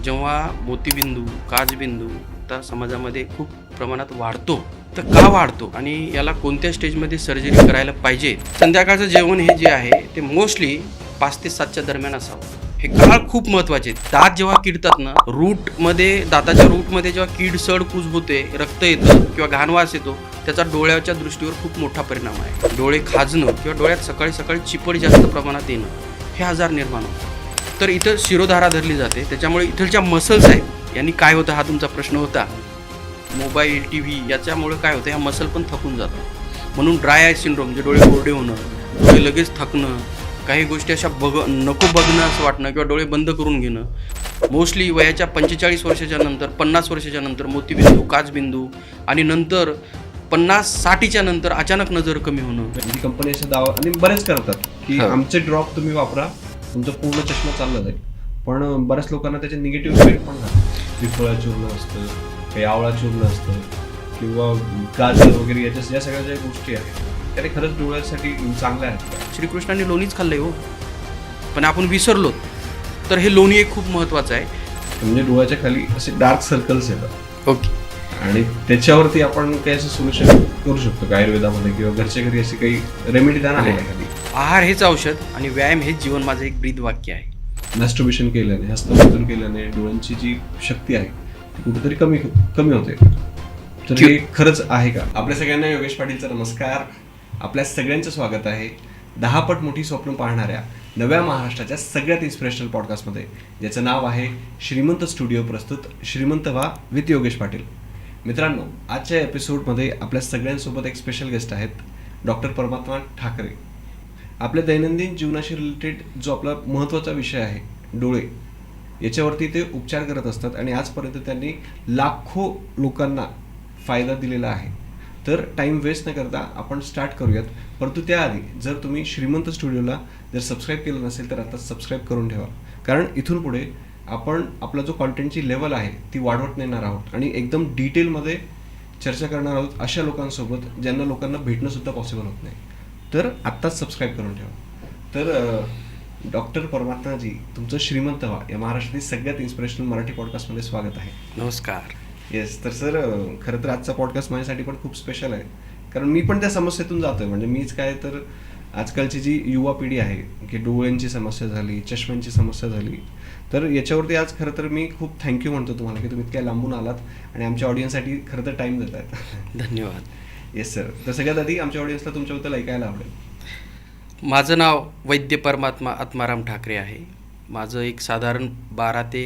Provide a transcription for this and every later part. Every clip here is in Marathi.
जेव्हा मोतीबिंदू काचबिंदू आता समाजामध्ये खूप प्रमाणात वाढतो, तर का वाढतो आणि याला कोणत्या स्टेजमध्ये सर्जरी करायला पाहिजे? संध्याकाळचं जेवण हे जे आहे ते मोस्टली 5 ते 7च्या दरम्यान असावं. हे काळ खूप महत्त्वाचे. दात जेव्हा किडतात ना, दाताच्या रूटमध्ये जेव्हा कीड सड कूज होते, रक्त येतं किंवा घाणवास येतो, त्याचा डोळ्याच्या दृष्टीवर खूप मोठा परिणाम आहे. डोळे खाजणं किंवा डोळ्यात सकाळी सकाळी चिपट जास्त प्रमाणात येणं, हे आजार निर्माण होतो. तर इथं शिरोधारा धरली जाते, त्याच्यामुळे इथलच्या मसल्स आहेत यांनी काय होतं, हा तुमचा प्रश्न होता. मोबाईल टी व्ही याच्यामुळे काय होतं, ह्या मसल पण थकून जातात. म्हणून ड्राय आय सिंड्रोम, जे डोळे कोरडे होणं, डोळे लगेच थकणं, काही गोष्टी अशा नको बघणं असं वाटणं किंवा डोळे बंद करून घेणं. मोस्टली वयाच्या 45 वर्षाच्या नंतर, 50 वर्षाच्या नंतर मोतीबिंदू काचबिंदू आणि नंतर 50-60च्या नंतर अचानक नजर कमी होणं. ही कंपनी असे दावा आणि बरेच करतात की आमचे ड्रॉप तुम्ही वापरा, तुमचा पूर्ण चष्मा चालला जाईल. पण बऱ्याच लोकांना त्याचे निगेटिव्ह इफेक्ट पण झाले. विफळा चूर्ण असतं, काही आवळा चूर्ण असतं किंवा गाजर वगैरे या सगळ्या ज्या गोष्टी आहेत त्याने खरंच डोळ्यासाठी चांगल्या आहेत. श्रीकृष्णाने लोणीच खाल्लंय हो, पण आपण विसरलो. तर हे लोणी एक खूप महत्त्वाचं आहे. म्हणजे डोळ्याच्या खाली असे डार्क सर्कल्स येतात. ओके. आणि त्याच्यावरती आपण काही असं सोल्युशन करू शकतो का आयुर्वेदामध्ये किंवा घरच्या घरी अशी काही रेमेडी द्या ना खाली? आहार हेच औषध आणि व्यायाम हेच जीवन, माझं एक ब्रीद वाक्य आहे. मॅस्टर्बेशन केल्याने, हस्तमैथुन केल्याने डोळ्यांची जी शक्ती आहे ती कुठेतरी कमी होते. तर हे खरंच आहे का? आपल्या सगळ्यांना योगेश पाटीलचा नमस्कार. आपल्या सर्वांचं स्वागत आहे 10 पट मोठी स्वप्न पाहणाऱ्या नव्या महाराष्ट्राच्या सगळ्यात इन्स्पिरेशनल पॉडकास्टमध्ये, ज्याचं नाव आहे श्रीमंत स्टुडिओ प्रस्तुत श्रीमंत व्हा विथ योगेश पाटील. मित्रांनो, आजच्या एपिसोडमध्ये आपल्या सगळ्यांसोबत एक स्पेशल गेस्ट आहेत, डॉक्टर परमात्मा ठाकरे. आपल्या दैनंदिन जीवनाशी रिलेटेड जो आपला महत्त्वाचा विषय आहे, डोळे, याच्यावरती ते उपचार करत असतात आणि आजपर्यंत त्यांनी लाखो लोकांना फायदा दिलेला आहे. तर टाईम वेस्ट न करता आपण स्टार्ट करूयात. परंतु त्याआधी जर तुम्ही श्रीमंत स्टुडिओला जर सबस्क्राईब केलं नसेल तर आता सबस्क्राईब करून ठेवा, कारण इथून पुढे आपण आपला जो कॉन्टेंटची लेवल आहे ती वाढवत नेणार आहोत आणि एकदम डिटेलमध्ये चर्चा करणार आहोत अशा लोकांसोबत ज्यांना लोकांना भेटणंसुद्धा पॉसिबल होत नाही. तर आत्ताच सबस्क्राईब करून ठेवा. तर डॉक्टर परमात्माजी, तुमचं श्रीमंत व्हा या महाराष्ट्रातील सगळ्यात इन्स्पिरेशनल मराठी पॉडकास्टमध्ये स्वागत आहे. नमस्कार. येस. तर सर, खरं तर आजचा पॉडकास्ट माझ्यासाठी पण खूप स्पेशल आहे, कारण मी पण त्या समस्येतून जातो आहे. म्हणजे मीच काय, तर आजकालची जी युवा पिढी आहे की डोळ्यांची समस्या झाली, चष्म्यांची समस्या झाली, तर याच्यावरती आज खरं तर मी खूप थँक्यू म्हणतो तुम्हाला की तुम्ही इतक्या लांबून आलात आणि आमच्या ऑडियन्ससाठी खरं तर टाईम देत आहेत. धन्यवाद. Yes sir. तर सगळ्यात आधी आमच्या ऑडियन्सला तुमच्याबद्दल ऐकायला आवडेल. माझं नाव वैद्य परमात्मा आत्माराम ठाकरे आहे. माझं एक साधारण 12 ते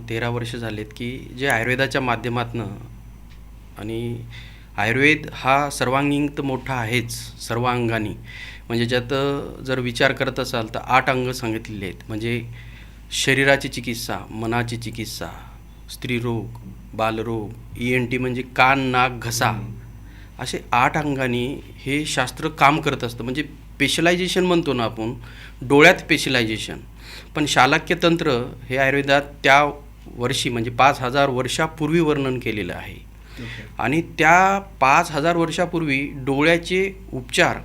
13 वर्ष झालेत की जे आयुर्वेदाच्या माध्यमातनं, आणि आयुर्वेद हा सर्वांगीण तर मोठा आहेच, सर्व अंगानी. म्हणजे ज्यात जर विचार करत असाल तर 8 अंग सांगितलेले आहेत. म्हणजे शरीराची चिकित्सा, मनाची चिकित्सा, स्त्रीरोग, बालरोग, ENT म्हणजे कान नाक घसा, असे 8 अंगांनी हे शास्त्र काम करत असतं. म्हणजे स्पेशलायझेशन म्हणतो ना आपण, डोळ्यात स्पेशलायझेशन. पण शालाक्य तंत्र हे आयुर्वेदात त्या वर्षी म्हणजे 5000 वर्षापूर्वी वर्णन केलेलं आहे. आणि त्या 5000 वर्षापूर्वी डोळ्याचे उपचार,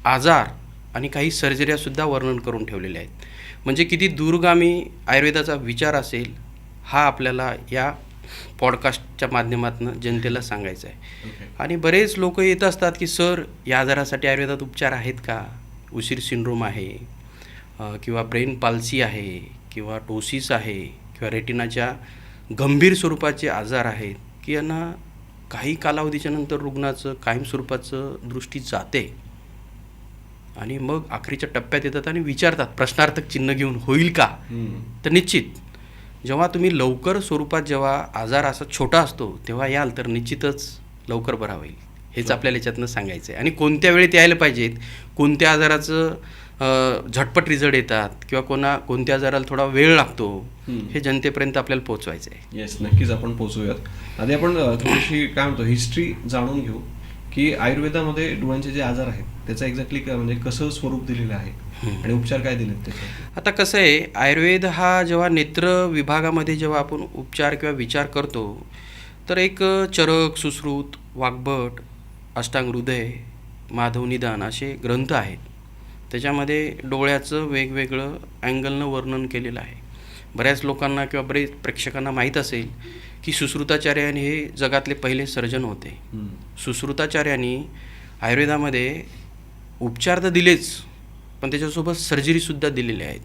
आजार आणि काही सर्जऱ्यासुद्धा वर्णन करून ठेवलेले आहेत. म्हणजे किती दूरगामी आयुर्वेदाचा विचार असेल, हा आपल्याला या पॉडकास्टच्या माध्यमातून जनतेला सांगायचं आहे. आणि बरेच लोक येत असतात की सर, या आजारासाठी आयुर्वेदात उपचार आहेत का? उशीर सिंड्रोम आहे किंवा ब्रेन पाल्सी आहे किंवा टोसिस आहे किंवा रेटिनाच्या गंभीर स्वरूपाचे आजार आहेत की यांना काही कालावधीच्या नंतर रुग्णाचं कायम स्वरूपाचं दृष्टी जाते आणि मग अखेरीच्या टप्प्यात येतात आणि विचारतात प्रश्नार्थक चिन्ह घेऊन, होईल का? तर निश्चित, जेव्हा तुम्ही लवकर स्वरूपात, जेव्हा आजार असा छोटा असतो तेव्हा याल तर निश्चितच लवकर बरा होईल. हेच आपल्याला याच्यातनं सांगायचं आहे. आणि कोणत्या वेळेत यायला पाहिजेत, कोणत्या आजाराचं झटपट रिझल्ट येतात किंवा कोणत्या आजाराला थोडा वेळ लागतो, हे जनतेपर्यंत आपल्याला पोहोचवायचं आहे. येस, नक्कीच आपण पोहोचूयात. आधी आपण थोडीशी काय म्हणतो हिस्ट्री जाणून घेऊ की आयुर्वेदामध्ये डोळ्यांचे जे आजार आहेत त्याचं एक्झॅक्टली म्हणजे कसं स्वरूप दिलेलं आहे आणि उपचार काय दिलेत त्याचे. आता कसं आहे, आयुर्वेद हा जेव्हा नेत्र विभागामध्ये जेव्हा आपण उपचार किंवा विचार करतो, तर एक चरक, सुश्रुत, वाग्भट, अष्टांग हृदय, माधव निदान असे ग्रंथ आहेत. त्याच्यामध्ये डोळ्याचं वेगवेगळं अँगलनं वर्णन केलेलं आहे. बऱ्याच लोकांना किंवा बरेच प्रेक्षकांना माहीत असेल की सुश्रुताचार्यांनी हे जगातले पहिले सर्जन होते. सुश्रुताचार्यांनी आयुर्वेदामध्ये उपचार तर दिलेच, पण त्याच्यासोबत सर्जरीसुद्धा दिलेले आहेत.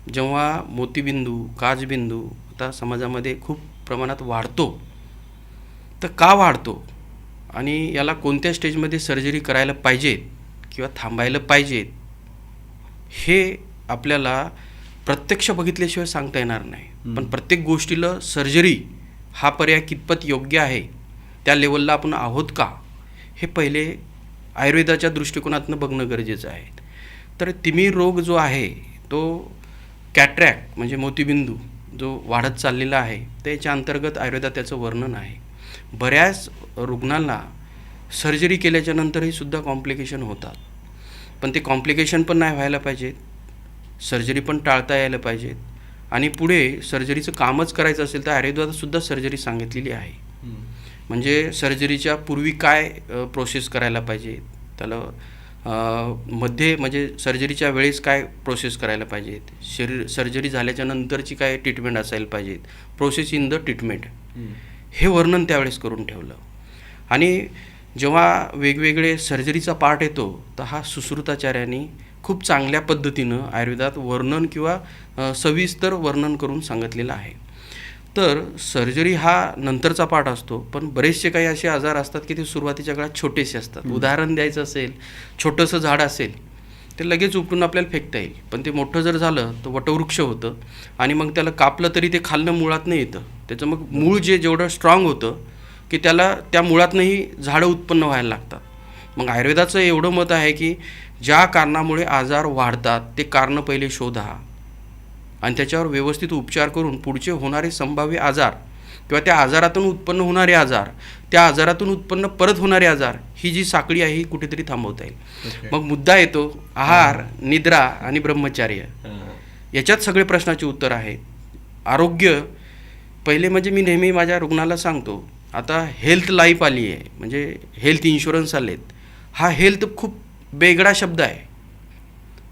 जेव्हा मोतीबिंदू, काचबिंदू आता समाजामध्ये खूप प्रमाणात वाढतो, तर का वाढतो आणि याला कोणत्या स्टेजमध्ये सर्जरी करायला पाहिजेत किंवा थांबायला पाहिजेत, हे आपल्याला प्रत्यक्ष बघितल्याशिवाय सांगता येणार नाही. पण प्रत्येक गोष्टीला सर्जरी हा पर्याय कितपत योग्य आहे, त्या लेवलला आपण आहोत का, हे पहिले आयुर्वेदाच्या दृष्टिकोनातून बघणं गरजेचं आहे. तर तिमिर रोग जो आहे तो कॅट्रॅक्ट म्हणजे मोतीबिंदू जो वाढत चाललेला आहे, त्याच्या अंतर्गत आयुर्वेदात त्याचं वर्णन आहे. बऱ्याच रुग्णांना सर्जरी केल्याच्या नंतरही सुद्धा कॉम्प्लिकेशन होतात, पण ते कॉम्प्लिकेशन पण नाही व्हायला पाहिजेत, सर्जरी पण टाळता यायला पाहिजेत. आणि पुढे सर्जरीचं कामच करायचं असेल तर आयुर्वेदातसुद्धा सर्जरी सांगितलेली आहे. म्हणजे सर्जरीच्या पूर्वी काय प्रोसेस करायला पाहिजे, त्याला मध्ये म्हणजे सर्जरीच्या वेळेस काय प्रोसेस करायला पाहिजेत, सर्जरी झाल्याच्या नंतरची काय ट्रीटमेंट असायला पाहिजेत, प्रोसेस इन द ट्रीटमेंट, हे वर्णन त्यावेळेस करून ठेवलं. आणि जेव्हा वेगवेगळे सर्जरीचा पार्ट येतो तर हा सुश्रुताचार्यांनी खूप चांगल्या पद्धतीनं आयुर्वेदात वर्णन किंवा सविस्तर वर्णन करून सांगितलेलं आहे. तर सर्जरी हा नंतरचा पार्ट असतो, पण बरेचसे काही असे आजार असतात की ते सुरुवातीच्या काळात छोटेसे असतात. उदाहरण द्यायचं असेल, छोटंसं झाड असेल ते लगेच उपटून आपल्याला फेकता येईल, पण ते मोठं जर झालं तर वटवृक्ष होतं आणि मग त्याला कापलं तरी ते खालनं मुळातनं येतं. त्याचं मग मूळ जेवढं स्ट्रॉंग होतं की त्याला त्या मुळातनंही झाडं उत्पन्न व्हायला लागतात. मग आयुर्वेदाचं एवढं मत आहे की ज्या कारणामुळे आजार वाढतात ते कारणं पहिले शोधा आणि त्याच्यावर व्यवस्थित उपचार करून पुढचे होणारे संभाव्य आजार किंवा त्या आजारातून उत्पन्न होणारे आजार, त्या आजारातून उत्पन्न परत होणारे आजार, ही जी साखळी आहे ही कुठेतरी थांबवता येईल. मग मुद्दा येतो आहार, निद्रा आणि ब्रह्मचार्य, याच्यात सगळे प्रश्नाचे उत्तर आहेत. आरोग्य पहिले म्हणजे मी नेहमी माझ्या रुग्णाला सांगतो, आता हेल्थ लाईफ आली आहे, म्हणजे हेल्थ इन्शुरन्स आलेत. हा हेल्थ खूप वेगळा शब्द आहे.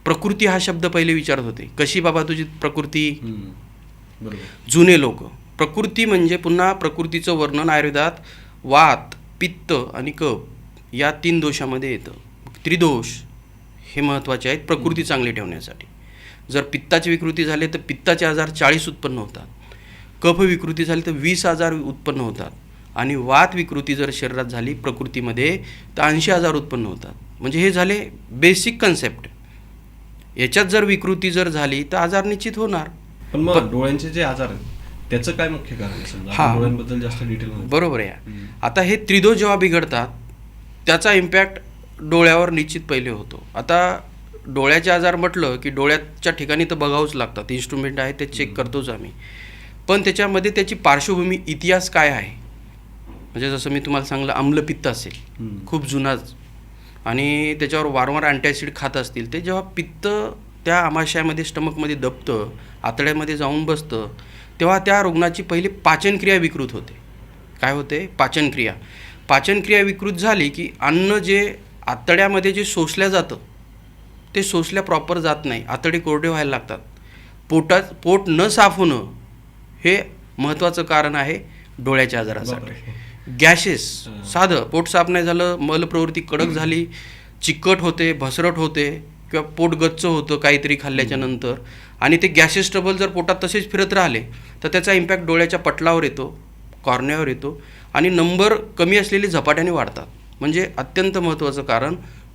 प्रकृती हा शब्द पहिले विचारत होते, कशी बाबा तुझी प्रकृती. जुने लोक प्रकृती म्हणजे पुन्हा प्रकृतीचं वर्णन आयुर्वेदात वात, पित्त आणि कफ या 3 दोषामध्ये येतं. त्रिदोष हे महत्त्वाचे आहेत प्रकृती चांगली ठेवण्यासाठी. जर पित्ताची विकृती झाली तर पित्ताचे आजार 40 उत्पन्न होतात, कफ विकृती झाली तर 20 आजार उत्पन्न होतात, आणि वात विकृती जर शरीरात झाली प्रकृतीमध्ये तर 80 आजार उत्पन्न होतात. म्हणजे हे झाले बेसिक कन्सेप्ट. याच्यात जर विकृती जर झाली तर आजार निश्चित होणार. पण मग डोळ्यांचे जे आजार आहेत त्याचं काय मुख्य कारण आहे? समजा डोळ्यांबद्दल जास्त डिटेल. बरोबर आहे. आता हे त्रिदोष जेव्हा बिघडतात त्याचा इम्पॅक्ट डोळ्यावर निश्चित पहिले होतो. आता डोळ्याचे आजार म्हटलं की डोळ्याच्या ठिकाणी तर बघावंच लागतात, इन्स्ट्रुमेंट आहे ते चेक करतोच आम्ही, पण त्याच्यामध्ये त्याची पार्श्वभूमी इतिहास काय आहे. म्हणजे जसं मी तुम्हाला सांगलं, आम्लपित्त असेल खूप जुनाच आणि त्याच्यावर वारंवार अँटॅसिड खात असतील, ते जेव्हा पित्त त्या आमाशयामध्ये स्टमकमध्ये दबतं, आतड्यामध्ये जाऊन बसतं, तेव्हा त्या रुग्णाची पहिली पाचनक्रिया विकृत होते. काय होते? पाचनक्रिया. पाचनक्रिया विकृत झाली की अन्न जे आतड्यामध्ये जे शोषलं जातं ते शोषल्या प्रॉपर जात नाही, आतडे कोरडे व्हायला लागतात. पोट न साफ होणं हे महत्त्वाचं कारण आहे डोळ्याच्या आजारासाठी. गॅसेस, साधं पोट साफ नाही झालं, मलप्रवृत्ती कडक झाली, चिकट होते, भसरट होते किंवा पोट गच्च होतं काहीतरी खाल्ल्याच्या नंतर, आणि ते गॅसेस ट्रबल जर पोटात तसेच फिरत राहिले तर त्याचा इम्पॅक्ट डोळ्याच्या पटलावर येतो, कॉर्नियावर येतो, आणि नंबर कमी असलेले झपाट्याने वाढतात. म्हणजे अत्यंत महत्त्वाचं कारण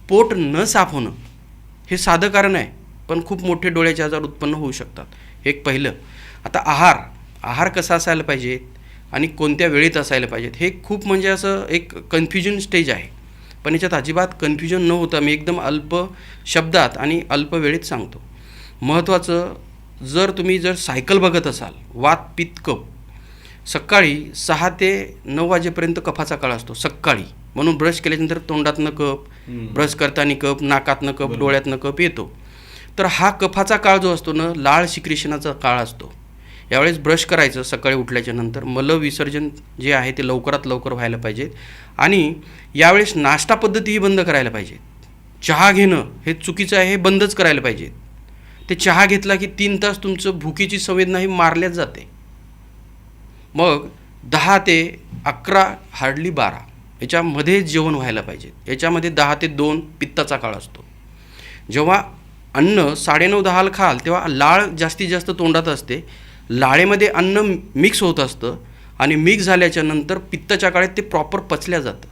पोट न साफ होणं हे साधं कारण आहे, पण खूप मोठे डोळ्याचे आजार उत्पन्न होऊ शकतात. एक पहिलं. आता आहार कसा असायला पाहिजे आणि कोणत्या वेळेत असायला पाहिजेत, हे खूप म्हणजे असं एक कन्फ्युजन स्टेज आहे. पण याच्यात अजिबात कन्फ्युजन न होता मी एकदम अल्प शब्दात आणि अल्प वेळेत सांगतो. महत्त्वाचं, जर तुम्ही सायकल बघत असाल, वात, पित्त, कफ, सकाळी 6 ते 9 वाजेपर्यंत कफाचा काळ असतो सकाळी, म्हणून ब्रश केल्यानंतर तोंडातनं कफ, ब्रश करताना कफ, नाकातनं कफ, डोळ्यातनं कफ येतो. तर हा कफाचा काळ जो असतो ना, लाळ शिक्रेशनाचा काळ असतो. यावेळेस ब्रश करायचं सकाळी उठल्याच्या नंतर, मलविसर्जन जे आहे ते लवकरात लवकर व्हायला पाहिजेत, आणि यावेळेस नाश्ता पद्धतीही बंद करायला पाहिजे. चहा घेणं हे चुकीचं आहे, हे बंदच करायला पाहिजे. ते चहा घेतला की 3 तास तुमचं भुकीची संवेदना ही मारल्याच जाते. मग 10 ते 11 हार्डली 12 याच्यामध्ये जेवण व्हायला पाहिजे. याच्यामध्ये 10 ते 2 पित्ताचा काळ असतो. जेव्हा अन्न 9:30-10 खाल तेव्हा लाळ जास्तीत जास्त तोंडात असते. लाळेमध्ये अन्न मिक्स होत असतं आणि मिक्स झाल्याच्या नंतर पित्ताच्या काळात ते प्रॉपर पचल्या जातं.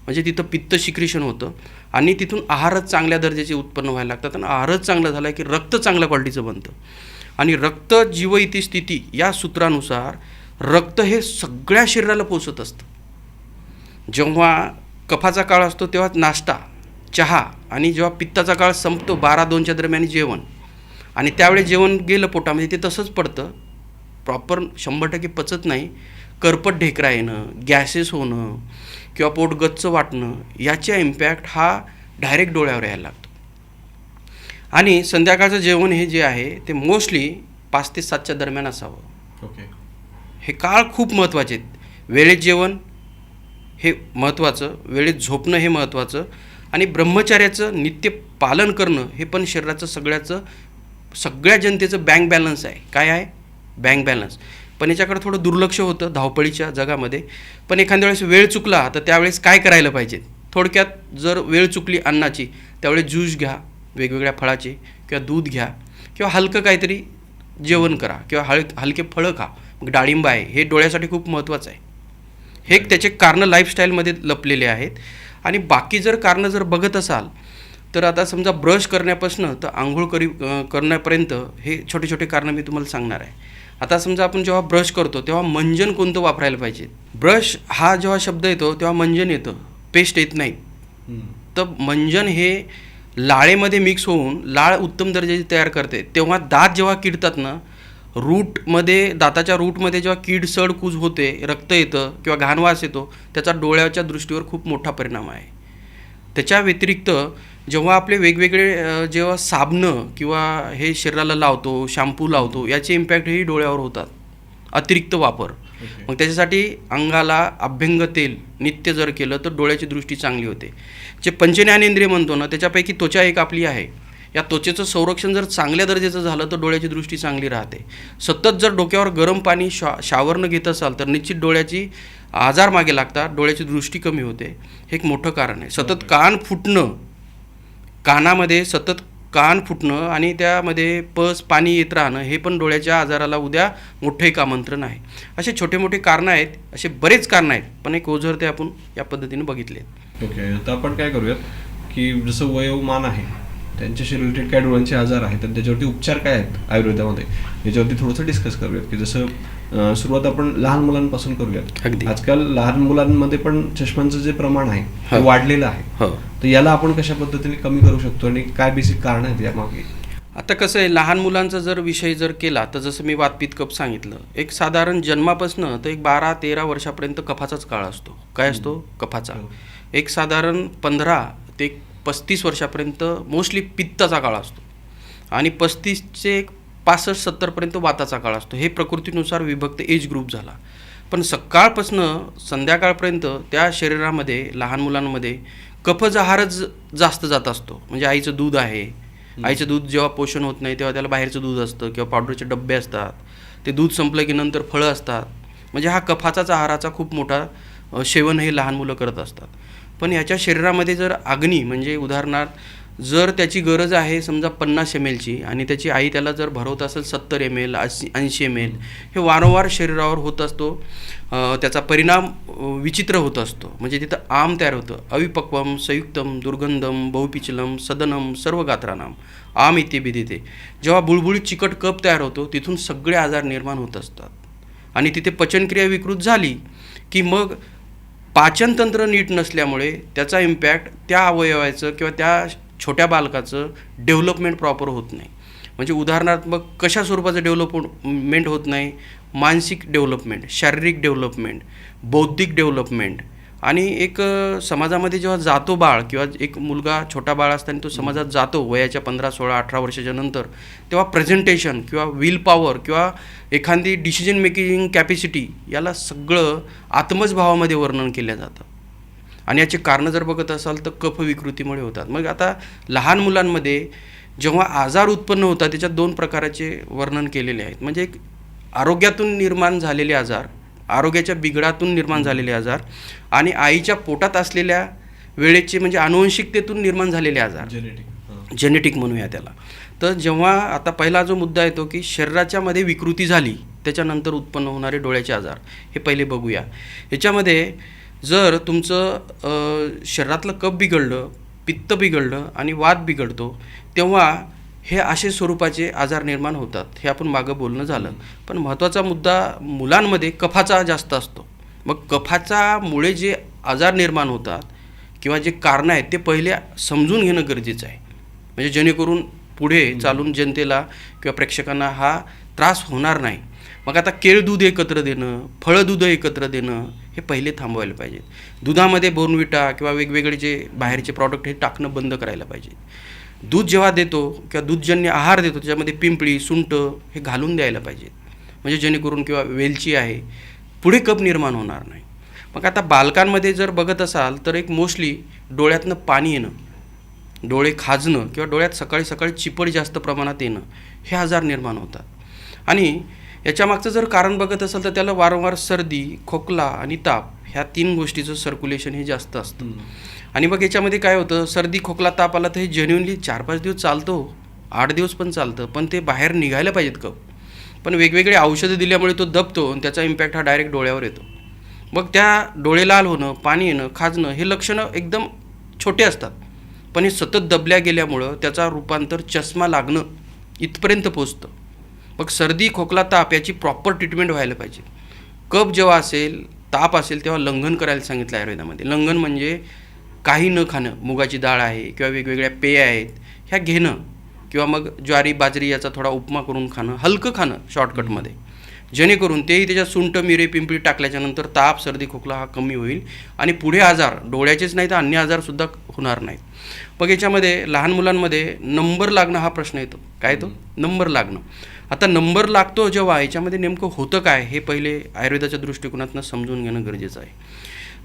म्हणजे तिथं पित्त सिक्रेशन होतं आणि तिथून आहारच चांगल्या दर्जाचे उत्पन्न व्हायला लागतात. आणि आहारच चांगला झाला की रक्त चांगल्या क्वालिटीचं बनतं. आणि रक्त जीव इति स्थिती या सूत्रानुसार रक्त हे सगळ्या शरीराला पोचत असतं. जेव्हा कफाचा काळ असतो तेव्हा नाश्ता, चहा, आणि जेव्हा पित्ताचा काळ संपतो 12-2च्या दरम्यान जेवण, आणि त्यावेळी जेवण गेलं पोटामध्ये ते तसंच पडतं, प्रॉपर 100% पचत नाही. करपट ढेकरा येणं, गॅसेस होणं किंवा पोट गच्च वाटणं याचा इम्पॅक्ट हा डायरेक्ट डोळ्यावर यायला लागतो. आणि संध्याकाळचं जेवण हे जे आहे ते मोस्टली 5 ते 7च्या दरम्यान असावं. ओके. हे काळ खूप महत्त्वाचे आहेत. वेळेत जेवण हे महत्त्वाचं, वेळेत झोपणं हे महत्त्वाचं, आणि ब्रह्मचर्याचं नित्य पालन करणं हे पण शरीराचं सगळ्या जनतेचं बँक बॅलन्स आहे. काय आहे? Bank balance. पण याच्याकडे थोडं दुर्लक्ष होतं धावपळीच्या जगामध्ये. पण एखाद्या वेळेस वेळ चुकला तर त्यावेळेस काय करायला पाहिजे? थोडक्यात जर वेळ चुकली अन्नाची त्यावेळेस ज्यूस घ्या वेगवेगळ्या फळाचे, किंवा दूध घ्या, किंवा हलकं काहीतरी जेवण करा, किंवा हलके फळं खा. मग डाळिंब आहे हे डोळ्यासाठी खूप महत्त्वाचं आहे. हे त्याचे कारणं लाईफस्टाईलमध्ये लपलेले आहेत. आणि बाकी जर कारणं जर बघत असाल तर आता समजा ब्रश करण्यापासून तर आंघोळ करण्यापर्यंत हे छोटे छोटे कारणं मी तुम्हाला सांगणार आहे. आता समजा आपण जेव्हा ब्रश करतो तेव्हा मंजन कोणतं वापरायला पाहिजे? ब्रश हा जेव्हा शब्द येतो तेव्हा मंजन येतं, पेस्ट येत नाही. तर मंजन हे लाळेमध्ये मिक्स होऊन लाळ उत्तम दर्जाची तयार करते. तेव्हा दात जेव्हा किडतात ना, दाताच्या रूटमध्ये जेव्हा कीड सड कूज होते, रक्त येतं किंवा घाण वास येतो, त्याचा डोळ्याच्या दृष्टीवर खूप मोठा परिणाम आहे. त्याच्या व्यतिरिक्त जेव्हा आपले वेगवेगळे जेव्हा साबणं किंवा हे शरीराला लावतो, शॅम्पू लावतो, याचे इम्पॅक्ट हे डोळ्यावर होतात, अतिरिक्त वापर. मग त्याच्यासाठी अंगाला अभ्यंग तेल नित्य जर केलं तर डोळ्याची दृष्टी चांगली होते. जे पंचज्ञानेंद्रिय म्हणतो ना, त्याच्यापैकी त्वचा एक आपली आहे. या त्वचेचं संरक्षण जर चांगल्या दर्जाचं झालं तर डोळ्याची दृष्टी चांगली राहते. सतत जर डोक्यावर गरम पाणी शावर न घेत असाल तर निश्चित डोळ्याची आजार मागे लागतात, डोळ्याची दृष्टी कमी होते. हे एक मोठं कारण आहे. सतत कान फुटणं, कानामध्ये सतत कान फुटणं आणि त्यामध्ये पाणी येत राहणं हे पण डोळ्याच्या आजाराला उद्या मोठं एक आमंत्रण आहे. असे छोटे मोठे कारणं आहेत, असे बरेच कारणं आहेत, पण एक ओझरते आपण या पद्धतीने बघितले. ओके. आता आपण काय करूयात की जसं वयोमान आहे त्यांच्याशी रिलेटेड काय डोळ्यांचे आजार आहेत तर त्याच्यावरती उपचार काय आहेत आयुर्वेदामध्ये याच्यावरती थोडंसं डिस्कस करूयात. की जसं सुरुवात आपण लहान मुलांपासून करूयात. अगदी. आजकाल लहान मुलांमध्ये पण चष्म्यांचं जे प्रमाण आहे ते वाढलेलं आहे. तर याला आपण कशा पद्धतीने कमी करू शकतो आणि काय बेसिक कारण आहेत यामागे? आता कसं आहे, लहान मुलांचा जर विषय जर केला तर जसं मी वातपित्त कफ सांगितलं, एक साधारण जन्मापासून तर एक 12-13 वर्षापर्यंत कफाचाच काळ असतो. काय असतो? कफाचा. एक साधारण 15 ते 35 वर्षापर्यंत मोस्टली पित्ताचा काळ असतो, आणि 35 ते 65-70पर्यंत वाताचा काळ असतो. हे प्रकृतीनुसार विभक्त एज ग्रुप झाला. पण सकाळपासनं संध्याकाळपर्यंत त्या शरीरामध्ये लहान मुलांमध्ये कफज आहारच जास्त जात असतो. म्हणजे आईचं दूध आहे, आईचं दूध जेव्हा पोषण होत नाही तेव्हा त्याला बाहेरचं दूध असतं किंवा पावडरचे डब्बे असतात. ते दूध संपलं की नंतर फळं असतात. म्हणजे हा कफाचाच आहाराचा खूप मोठा सेवन हे लहान मुलं करत असतात. पण याच्या शरीरामध्ये जर अग्नी म्हणजे उदाहरणार्थ जर त्याची गरज आहे समजा 50 ml आणि त्याची आई त्याला जर भरवत असेल 70 ml 80 ml, हे वारंवार शरीरावर होत असतो. त्याचा परिणाम विचित्र होत असतो. म्हणजे तिथं आम तयार होतं. अविपक्वम संयुक्तम दुर्गंधम बहुपिचलम सदनम सर्व गात्रानाम आम इथे भिदिते. जेव्हा बुळबुळीत चिकट कप तयार होतो तिथून सगळे आजार निर्माण होत असतात. आणि तिथे पचनक्रिया विकृत झाली की मग पाचनतंत्र नीट नसल्यामुळे त्याचा इम्पॅक्ट त्या अवयवाचं किंवा त्या छोट्या बालकाचं डेव्हलपमेंट प्रॉपर होत नाही. म्हणजे उदाहरणार्थ मग कशा स्वरूपाचं डेव्हलपमेंट होत नाही? मानसिक डेव्हलपमेंट, शारीरिक डेव्हलपमेंट, बौद्धिक डेव्हलपमेंट. आणि एक समाजामध्ये जेव्हा जातो बाळ किंवा एक मुलगा छोटा बाळ असताना तो समाजात जातो वयाच्या 15, 16, 18 वर्षाच्या नंतर, तेव्हा प्रेझेंटेशन किंवा विल पॉवर किंवा एखादी डिसिजन मेकिंग कॅपॅसिटी याला सगळं आत्मज भावामध्ये वर्णन केलं जातं. आणि याचे कारणं जर बघत असाल तर कफ विकृतीमुळे होतात. मग आता लहान मुलांमध्ये जेव्हा आजार उत्पन्न होतात त्याच्यात 2 प्रकाराचे वर्णन केलेले आहेत. म्हणजे एक आरोग्यातून निर्माण झालेले आजार, आरोग्याच्या बिघडातून निर्माण झालेले आजार आणि आईच्या पोटात असलेल्या वेळेचे म्हणजे आनुवंशिकतेतून निर्माण झालेले आजार, जेनेटिक म्हणूया त्याला. तर जेव्हा आता पहिला जो मुद्दा येतो की शरीराच्या मध्ये विकृती झाली त्याच्यानंतर उत्पन्न होणारे डोळ्याचे आजार, हे पहिले बघूया. ह्याच्यामध्ये जर तुमचं शरीरातलं कफ बिघडलं, पित्त बिघडलं आणि वात बिघडतो तेव्हा हे असे स्वरूपाचे आजार निर्माण होतात. हे आपण मागं बोलणं झालं. पण महत्त्वाचा मुद्दा मुलांमध्ये कफाचा जास्त असतो. मग कफाचामुळे जे आजार निर्माण होतात किंवा जे कारणं आहेत ते पहिले समजून घेणं गरजेचं आहे, म्हणजे जेणेकरून पुढे चालून जनतेला किंवा प्रेक्षकांना हा त्रास होणार नाही. मग आता केळ दूध एकत्र देणं, फळं दूध एकत्र देणं हे पहिले थांबवायला पाहिजे. दुधामध्ये बोर्नविटा किंवा वेगवेगळे जे बाहेरचे प्रॉडक्ट हे टाकणं बंद करायला पाहिजे. दूध जेव्हा देतो किंवा दूधजन्य आहार देतो त्याच्यामध्ये पिंपळी, सुंठ हे घालून द्यायला पाहिजे, म्हणजे जेणेकरून किंवा वेलची आहे, पुढे कफ निर्माण होणार नाही. मग आता बालकांमध्ये जर बघत असाल तर एक मोस्टली डोळ्यातनं पाणी येणं, डोळे खाजणं किंवा डोळ्यात सकाळी सकाळी चिपड जास्त प्रमाणात येणं हे आजार निर्माण होतात. आणि याच्यामागचं जर कारण बघत असाल तर त्याला वारंवार सर्दी, खोकला आणि ताप ह्या 3 गोष्टीचं सर्क्युलेशन हे जास्त असतं. आणि मग याच्यामध्ये काय होतं, सर्दी, खोकला, ताप आला तर हे जेन्युनली 4-5 दिवस चालतं, 8 दिवस पण चालतं, पण ते बाहेर निघायला पाहिजेत कफ. पण वेगवेगळे औषधं दिल्यामुळे तो दबतो आणि त्याचा इम्पॅक्ट हा डायरेक्ट डोळ्यावर येतो. मग त्या डोळे लाल होणं, पाणी येणं, खाजणं हे लक्षणं एकदम छोटे असतात, पण हे सतत दबल्या गेल्यामुळं त्याचा रूपांतर चष्मा लागणं इथपर्यंत पोचतं. मग सर्दी, खोकला, ताप याची प्रॉपर ट्रीटमेंट व्हायला पाहिजे. कफ जेव्हा असेल, ताप असेल तेव्हा लंघन करायला सांगितलं आयुर्वेदामध्ये. लंघन म्हणजे काही न खाणं, मुगाची डाळ आहे किंवा वेगवेगळ्या पेय आहेत ह्या घेणं किंवा मग ज्वारी, बाजरी याचा थोडा उपमा करून खाणं, हलकं खाणं शॉर्टकटमध्ये, जेणेकरून तेही त्याच्यात सुंठ, मिरे, पिंपळी टाकल्याच्यानंतर ताप, सर्दी, खोकला हा कमी होईल आणि पुढे आजार डोळ्याचेच नाही तर अन्य आजारसुद्धा होणार नाहीत. मग याच्यामध्ये लहान मुलांमध्ये नंबर लागणं हा प्रश्न येतो. काय तो नंबर लागणं. आता नंबर लागतो जेव्हा याच्यामध्ये नेमकं होतं काय हे पहिले आयुर्वेदाच्या दृष्टिकोनातून समजून घेणं गरजेचं आहे.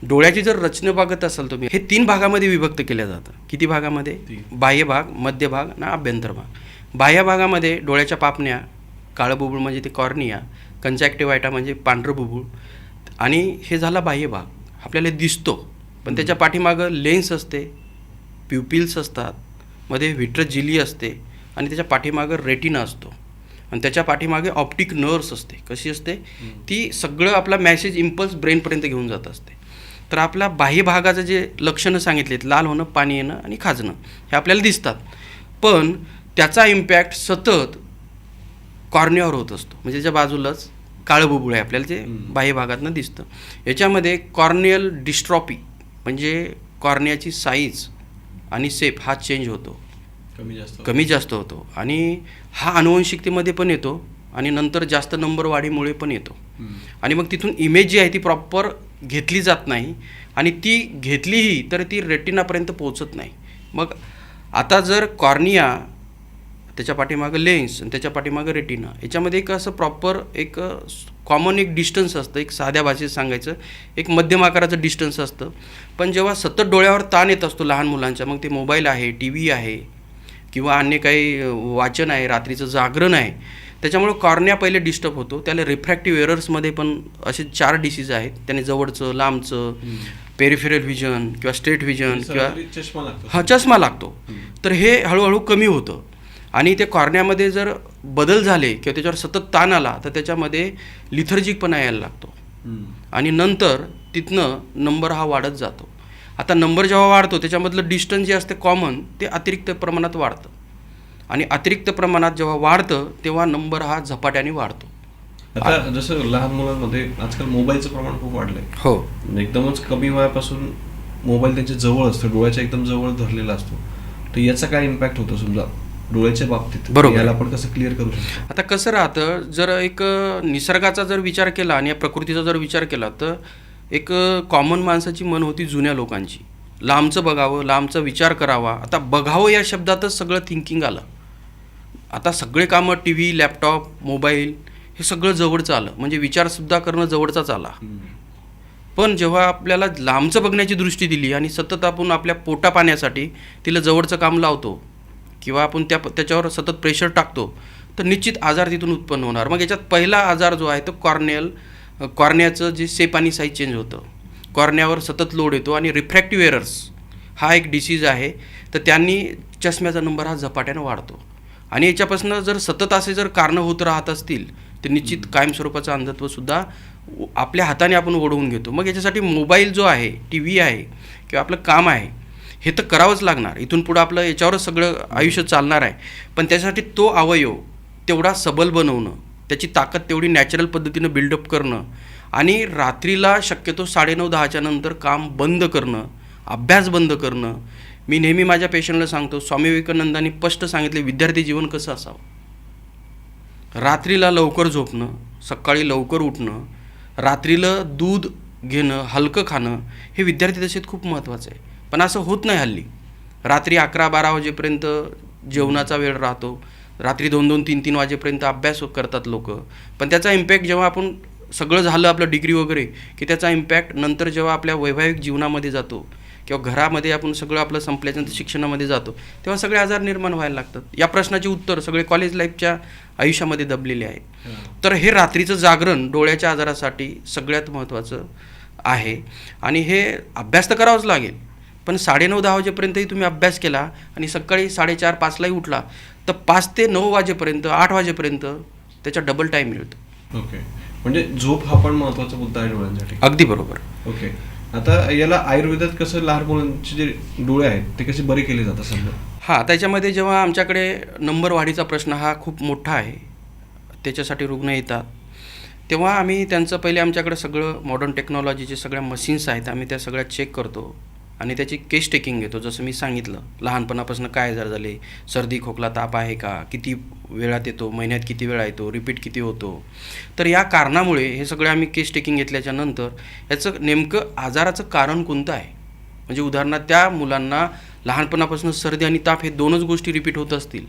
डोळ्याची जर रचना बघत असाल तुम्ही, हे 3 भागामध्ये विभक्त केल्या जातं. किती भागामध्ये? बाह्य भाग, मध्य भाग आणि आभ्यंतर भाग. बाह्य भागामध्ये डोळ्याच्या पापण्या, काळं बुबुळ म्हणजे ते कॉर्निया, कंजॅक्टिव्हायटा म्हणजे पांढरं बुबुळ, आणि हे झाला बाह्य भाग, आपल्याला दिसतो. पण त्याच्या पाठीमागं लेन्स असते, प्युपिल्स असतात, मध्ये व्हिट्रस जिली असते आणि त्याच्या पाठीमागं रेटिना असतो आणि त्याच्या पाठीमागे ऑप्टिक नर्व्स असते. कशी असते ती? सगळं आपला मॅसेज इम्पल्स ब्रेनपर्यंत घेऊन जात असते. तर आपल्या बाह्य भागाचं जे लक्षणं सांगितलेत, लाल होणं, पाणी येणं आणि खाजणं, हे आपल्याला दिसतात. पण त्याचा इम्पॅक्ट सतत कॉर्नियावर होत असतो, म्हणजे त्याच्या बाजूलाच काळं बुबुळ आहे आपल्याला ते बाह्य भागातनं दिसतं. याच्यामध्ये कॉर्नियल डिस्ट्रॉपी म्हणजे कॉर्नियाची साईज आणि शेप हा चेंज होतो, कमी जास्त होतो आणि हा आनुवंशिकतेमध्ये पण येतो आणि नंतर जास्त नंबर वाढीमुळे पण येतो. आणि मग तिथून इमेज जी आहे ती प्रॉपर घेतली जात नाही आणि ती घेतलीही तर ती रेटिनापर्यंत पोहोचत नाही. मग आता जर कॉर्निया, त्याच्या पाठीमागं लेन्स आणि त्याच्या पाठीमागं रेटिना, याच्यामध्ये एक असं प्रॉपर एक कॉमन एक डिस्टन्स असतं, एक साध्या भाषेत सांगायचं एक मध्यम आकाराचं डिस्टन्स असतं. पण जेव्हा सतत डोळ्यावर ताण येत असतो लहान मुलांच्या, मग ते मोबाईल आहे, टी व्ही आहे किंवा अन्य काही वाचन आहे, रात्रीचं जागरण आहे, त्याच्यामुळं कॉर्निया पहिले डिस्टर्ब होतो. त्याला रिफ्रॅक्टिव्ह एरर्समध्ये पण असे 4 डिसीज आहेत. त्याने जवळचं, लांबचं, पेरिफेरल व्हिजन किंवा स्ट्रेट व्हिजन किंवा चष्मा लागतो. तर हे हळूहळू कमी होतं आणि ते कॉर्नियामध्ये जर बदल झाले किंवा त्याच्यावर सतत ताण आला तर त्याच्यामध्ये लिथर्जिकपणा यायला लागतो आणि नंतर तिथनं नंबर हा वाढत जातो. आता नंबर जेव्हा वाढतो त्याच्यामधलं डिस्टन्स जे असते कॉमन ते अतिरिक्त प्रमाणात वाढतं आणि अतिरिक्त प्रमाणात जेव्हा वाढतं तेव्हा नंबर हा झपाट्याने वाढतो. आता जसं लहान मुलांमध्ये आजकाल मोबाईलचं प्रमाण खूप वाढलंय. हो, एकदमच कमी वयापासून मोबाईल त्यांच्या जवळ असतो, डोळ्याच्या एकदम जवळ धरलेला असतो. तर याचा काय इम्पॅक्ट होतो समजा डोळ्याच्या बाबतीत? बरोबर, याला आपण कसं क्लिअर करू शकतो? आता कसं राहतं, जर एक निसर्गाचा जर विचार केला आणि या प्रकृतीचा जर विचार केला तर एक कॉमन माणसाची मन होती जुन्या लोकांची, लांबचं बघावं, लांबचा विचार करावा. आता बघावं या शब्दातच सगळं थिंकिंग आलं. आता सगळे कामं टी व्ही, लॅपटॉप, मोबाईल हे सगळं जवळचं आलं, म्हणजे विचारसुद्धा करणं जवळचाच आला. पण जेव्हा आपल्याला लांबचं बघण्याची दृष्टी दिली आणि सतत आपण आपल्या पोटा पाण्यासाठी तिला जवळचं काम लावतो किंवा आपण त्याच्यावर सतत प्रेशर टाकतो तर निश्चित आजार तिथून उत्पन्न होणार. मग याच्यात पहिला आजार जो आहे तो कॉर्नियाचं जे शेप आणि साईज चेंज होतं, कॉर्नियावर सतत लोड येतो आणि रिफ्रॅक्टिव्ह एरर्स हा एक डिसीज आहे. तर त्यांनी चष्म्याचा नंबर हा झपाट्यानं वाढतो आणि याच्यापासून जर सतत असे जर कारणं होत राहत असतील तर निश्चित कायमस्वरूपाचं अंधत्वसुद्धा आपल्या हाताने आपण ओढवून घेतो. मग याच्यासाठी मोबाईल जो आहे, टी व्ही आहे किंवा आपलं काम आहे हे तर करावंच लागणार. इथून पुढं आपलं याच्यावरच सगळं आयुष्य चालणार आहे. पण त्यासाठी तो अवयव तेवढा सबल बनवणं, त्याची ताकद तेवढी नॅचरल पद्धतीनं बिल्डअप करणं आणि रात्रीला शक्यतो 9:30-10च्या नंतर काम बंद करणं, अभ्यास बंद करणं. मी नेहमी माझ्या पेशंटला सांगतो, स्वामी विवेकानंदांनी स्पष्ट सांगितले विद्यार्थी जीवन कसं असावं. रात्रीला लवकर झोपणं, सकाळी लवकर उठणं, रात्रीला दूध घेणं, हलकं खाणं हे विद्यार्थी दशेत खूप महत्त्वाचं आहे. पण असं होत नाही हल्ली. रात्री 11-12 वाजेपर्यंत जेवणाचा वेळ राहतो, रात्री 2-2, 3-3 वाजेपर्यंत अभ्यास करतात लोक. पण त्याचा इम्पॅक्ट जेव्हा आपण सगळं झालं आपलं डिग्री वगैरे की त्याचा इम्पॅक्ट नंतर जेव्हा आपल्या वैवाहिक जीवनामध्ये जातो किंवा घरामध्ये आपण सगळं आपलं संपल्यानंतर शिक्षणामध्ये जातो तेव्हा सगळे आजार निर्माण व्हायला लागतात. या प्रश्नाची उत्तर सगळे कॉलेज लाईफच्या आयुष्यामध्ये दबलेले आहेत. तर हे रात्रीचं जागरण डोळ्याच्या आजारासाठी सगळ्यात महत्त्वाचं आहे आणि हे अभ्यास तर करावाच लागेल. पण 9:30-10 वाजेपर्यंतही तुम्ही अभ्यास केला आणि सकाळी 4:30-5लाही उठला तर 5 ते 9 वाजेपर्यंत, 8 वाजेपर्यंत त्याचा डबल टाईम मिळतो. ओके, म्हणजे झोप हा पण महत्त्वाचा मुद्दा आहे डोळ्यांसाठी. अगदी बरोबर. ओके, आता याला आयुर्वेदात कसं लहान मुलांचे जे डोळे आहेत ते कसे बरे केले जातात समजा? हां, त्याच्यामध्ये जेव्हा आमच्याकडे नंबर वाढीचा प्रश्न हा खूप मोठा आहे, त्याच्यासाठी रुग्ण येतात तेव्हा आम्ही त्यांचं पहिले आमच्याकडे सगळं मॉडर्न टेक्नॉलॉजीचे सगळ्या मशीन्स आहेत, आम्ही त्या सगळ्या चेक करतो आणि त्याची केस टेकिंग घेतो. जसं मी सांगितलं लहानपणापासून काय आजार झाले, सर्दी खोकला ताप आहे का, किती वेळात येतो, महिन्यात किती वेळा येतो, रिपीट किती होतो. तर या कारणामुळे हे सगळे आम्ही केस टेकिंग घेतल्याच्या नंतर याचं नेमकं आजाराचं कारण कोणतं आहे. म्हणजे उदाहरणार्थ त्या मुलांना लहानपणापासून सर्दी आणि ताप हे 2च गोष्टी रिपीट होत असतील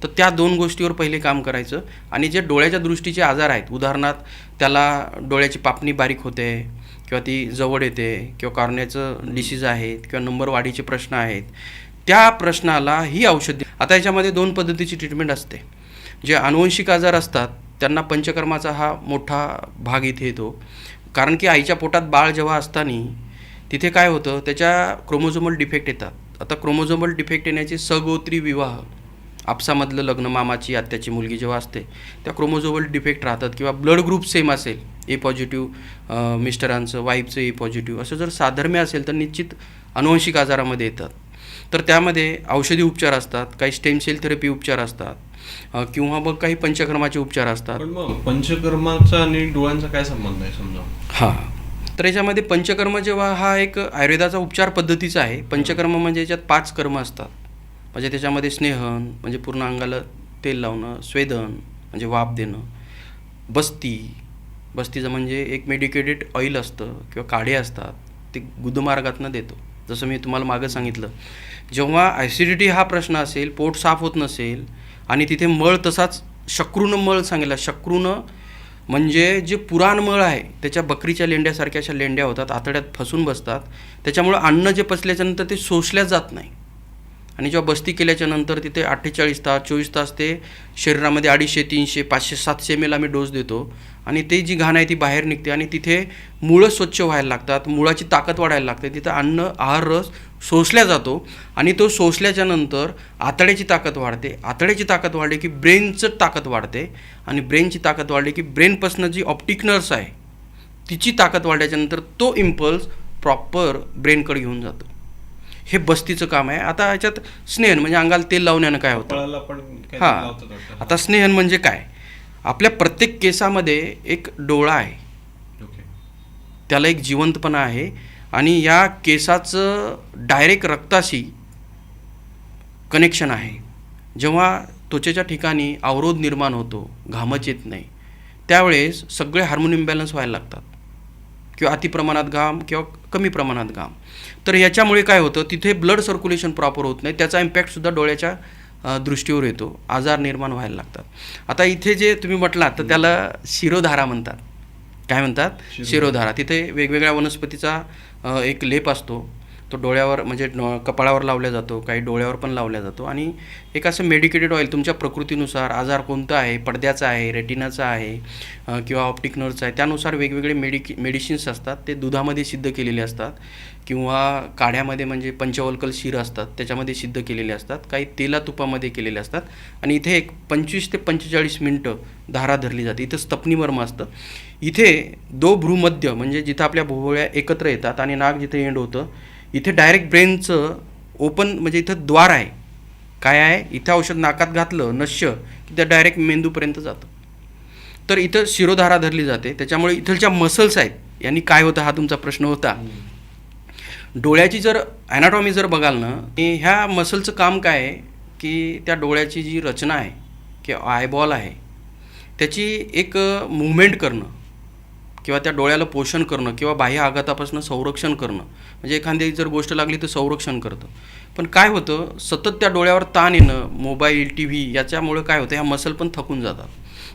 तर त्या 2 गोष्टीवर पहिले काम करायचं. आणि जे डोळ्याच्या दृष्टीचे आजार आहेत, उदाहरणार्थ त्याला डोळ्याची पापणी बारीक होते किंवा ती जवळ येते किंवा कॉर्नियाचं डिसीज आहेत किंवा नंबर वाढीचे प्रश्न आहेत, त्या प्रश्नाला ही औषधी. आता याच्यामध्ये 2 पद्धतीची ट्रीटमेंट असते. जे अनुवंशिक आजार असतात त्यांना पंचकर्माचा हा मोठा भाग इथे येतो. कारण की आईच्या पोटात बाळ जेव्हा असताना तिथे काय होतं, त्याच्या क्रोमोझोमल डिफेक्ट येतात. आता क्रोमोझोमल डिफेक्ट येण्याचे सगोत्री विवाह, आपसामधलं लग्न, मामाची आत्याची मुलगी जेव्हा असते त्या क्रोमोझोमल डिफेक्ट राहतात किंवा ब्लड ग्रुप सेम असेल, ए पॉझिटिव्ह मिस्टरांचं, वाईफचं ए पॉझिटिव्ह, असं जर साधर्म्य असेल तर निश्चित अनुवंशिक आजारामध्ये येतात. तर त्यामध्ये औषधी उपचार असतात, काही स्टेम सेल थेरपी उपचार असतात किंवा मग काही पंचकर्माचे उपचार असतात. पण मग पंचकर्माचा आणि डोळ्यांचा काय संबंध आहे समजा? हां, तर याच्यामध्ये पंचकर्म जेव्हा हा एक आयुर्वेदाचा उपचार पद्धतीचा आहे. पंचकर्म म्हणजे याच्यात 5 कर्म असतात. म्हणजे त्याच्यामध्ये स्नेहन म्हणजे पूर्ण अंगाला तेल लावणं, स्वेदन म्हणजे वाफ देणं, बस्तीचं म्हणजे एक मेडिकेटेड ऑइल असतं किंवा काढे असतात, ते गुदमार्गातनं देतो. जसं मी तुम्हाला मागं सांगितलं, जेव्हा ॲसिडिटी हा प्रश्न असेल, पोट साफ होत नसेल आणि तिथे मळ तसाच शक्रून मळ सांगितला. शक्रून म्हणजे जे पुराण मळ आहे त्याच्या बकरीच्या लेंड्यासारख्या अशा लेंड्या होतात, आतड्यात फसून बसतात. त्याच्यामुळं अन्न जे पचल्याच्यानंतर ते शोषल्या जात नाही आणि जेव्हा बस्ती केल्याच्यानंतर तिथे 48 तास 24 तास ते शरीरामध्ये 250, 300, 500, 700 ml आम्ही डोस देतो आणि ते जी घाण आहे ती बाहेर निघते आणि तिथे मुळं स्वच्छ व्हायला लागतात, मुळाची ताकद वाढायला लागते. तिथं अन्न, आहार, रस शोषल्या जातो आणि तो शोषल्याच्या नंतर आतड्याची ताकद वाढते. आतड्याची ताकद वाढली की ब्रेनचं ताकद वाढते आणि ब्रेनची ताकद वाढली की ब्रेनपासून जी ऑप्टिक नर्व्स आहे तिची ताकद वाढल्याच्यानंतर तो इम्पल्स प्रॉपर ब्रेनकडे घेऊन जातो. हे बस्तीचं काम आहे. आता याच्यात स्नेहन म्हणजे अंगाला तेल लावण्यानं काय होतं. हां, आता स्नेहन म्हणजे काय, आपल्या प्रत्येक केसामध्ये एक डोळा आहे, त्याला एक जिवंतपणा आहे आणि या केसाचं डायरेक्ट रक्ताशी कनेक्शन आहे. जेव्हा त्वचेच्या ठिकाणी अवरोध निर्माण होतो, घामच येत नाही, त्यावेळेस सगळे हार्मोन इम्बॅलन्स व्हायला लागतात किंवा अतिप्रमाणात घाम किंवा कमी प्रमाणात घाम. तर याच्यामुळे काय होतं, तिथे ब्लड सर्क्युलेशन प्रॉपर होत नाही, त्याचा इम्पॅक्टसुद्धा डोळ्याच्या दृष्टीवर येतो, आजार निर्माण व्हायला लागतात. आता इथे जे तुम्ही म्हटलात तर त्याला शिरोधारा म्हणतात. काय म्हणतात? शिरोधारा. तिथे वेगवेगळ्या वनस्पतीचा एक लेप असतो, तो डोळ्यावर म्हणजे कपाळावर लावला जातो, काही डोळ्यावर पण लावला जातो. आणि एक असं मेडिकेटेड ऑइल तुमच्या प्रकृतीनुसार आजार कोणता आहे, पडद्याचा आहे, रेटिनाचा आहे किंवा ऑप्टिक नर्वचा आहे, त्यानुसार वेगवेगळे मेडिसिन्स असतात. ते दुधामध्ये सिद्ध केलेले असतात किंवा काढ्यामध्ये म्हणजे पंचवल्कल शीर असतात त्याच्यामध्ये सिद्ध केलेले असतात, काही तेला तुपामध्ये केलेले असतात. आणि इथे एक 25 ते 45 मिनटं धारा धरली जाते. इथं स्तपनीमर्म असतं. इथे भ्रूमध्य म्हणजे जिथं आपल्या भोवळ्या एकत्र येतात आणि नाक जिथं एंड होतं, इथे डायरेक्ट ब्रेनचं ओपन म्हणजे इथं द्वार आहे. काय आहे, इथं औषध नाकात घातलं नश्य की ते डायरेक्ट मेंदूपर्यंत जातं. तर इथं शिरोधारा धरली जाते. त्याच्यामुळे इथलच्या मसल्स आहेत, यांनी काय होतं हा तुमचा प्रश्न होता. डोळ्याची जर ॲनाटॉमी जर बघाल ना, ह्या मसलचं काम काय आहे की त्या डोळ्याची जी रचना आहे किंवा आयबॉल आहे त्याची एक मूव्हमेंट करणं किंवा त्या डोळ्याला पोषण करणं किंवा बाह्य आघातापासून संरक्षण करणं. म्हणजे एखादी जर गोष्ट लागली तर संरक्षण करतं. पण काय होतं, सतत त्या डोळ्यावर ताण येणं, मोबाईल, टी व्ही याच्यामुळे काय होतं, ह्या मसल पण थकून जातात.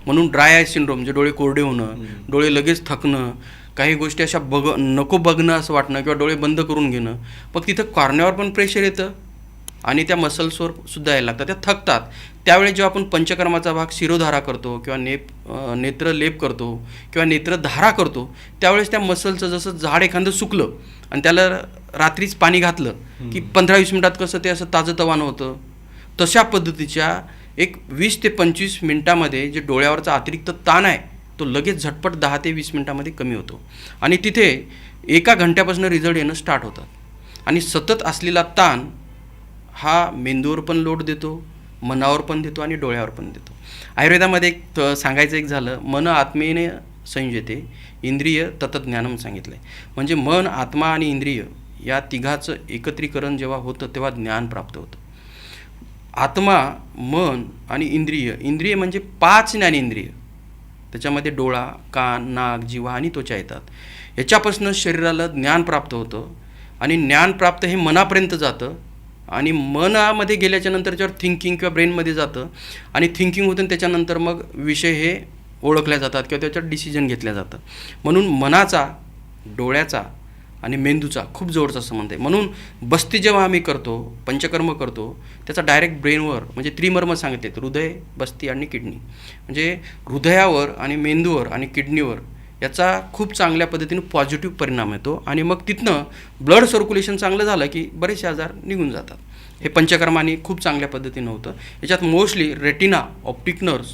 म्हणून ड्राय आय सिंड्रोम म्हणजे डोळे कोरडे होणं, डोळे लगेच थकणं, काही गोष्टी अशा नको बघणं असं वाटणं किंवा डोळे बंद करून घेणं. मग तिथं कॉर्नरवर पण प्रेशर येतं आणि त्या मसल्सवर सुद्धा यायला लागतात, त्या थकतात. त्यावेळी जेव्हा आपण पंचकर्माचा भाग शिरोधारा करतो किंवा नेत्रलेप करतो किंवा नेत्रधारा करतो, त्यावेळेस त्या मसलचं जसं झाड एखादं सुकलं आणि त्याला रात्रीच पाणी घातलं की 15-20 मिनिटात कसं ते असं ताजंतवानं होतं, तशा पद्धतीच्या एक 20 ते 25 मिनिटामध्ये जे डोळ्यावरचा अतिरिक्त ताण आहे तो लगेच झटपट 10 ते 20 मिनिटामध्ये कमी होतो. आणि तिथे 1 घंट्यापासून रिझल्ट येणं स्टार्ट होतात. आणि सतत असलेला ताण हा मेंदूवर पण लोड देतो, मनावर पण देतो आणि डोळ्यावर पण देतो. आयुर्वेदामध्ये एक सांगायचं एक झालं, मन आत्मेने संयते इंद्रिय ततज्ञानम सांगितलं आहे. म्हणजे मन, आत्मा आणि इंद्रिय या तिघाचं एकत्रीकरण जेव्हा होतं तेव्हा ज्ञान प्राप्त होतं. आत्मा, मन आणि इंद्रिय म्हणजे 5 ज्ञानेंद्रिय. त्याच्यामध्ये डोळा, कान, नाक, जिव्हा आणि त्वचा येतात. याच्यापासून शरीराला ज्ञान प्राप्त होतं आणि ज्ञान प्राप्त हे मनापर्यंत जातं आणि मनामध्ये गेल्याच्या नंतर त्याच्यावर थिंकिंग किंवा ब्रेनमध्ये जातं आणि थिंकिंग होतं आणि त्याच्यानंतर मग विषय हे ओळखल्या जातात किंवा त्याच्यावर डिसिजन घेतल्या जातं. म्हणून मनाचा, डोळ्याचा आणि मेंदूचा खूप जवळचा संबंध आहे. म्हणून बस्ती जेव्हा आम्ही करतो, पंचकर्म करतो, त्याचा डायरेक्ट ब्रेनवर म्हणजे त्रिमर्म सांगितले, हृदय, बस्ती आणि किडनी. म्हणजे हृदयावर आणि मेंदूवर आणि किडनीवर याचा खूप चांगल्या पद्धतीने पॉझिटिव्ह परिणाम येतो आणि मग तिथनं ब्लड सर्क्युलेशन चांगलं झालं की बरेचसे आजार निघून जातात. हे पंचकर्माने खूप चांगल्या पद्धतीनं होतं. याच्यात मोस्टली रेटिना, ऑप्टिक नर्व्स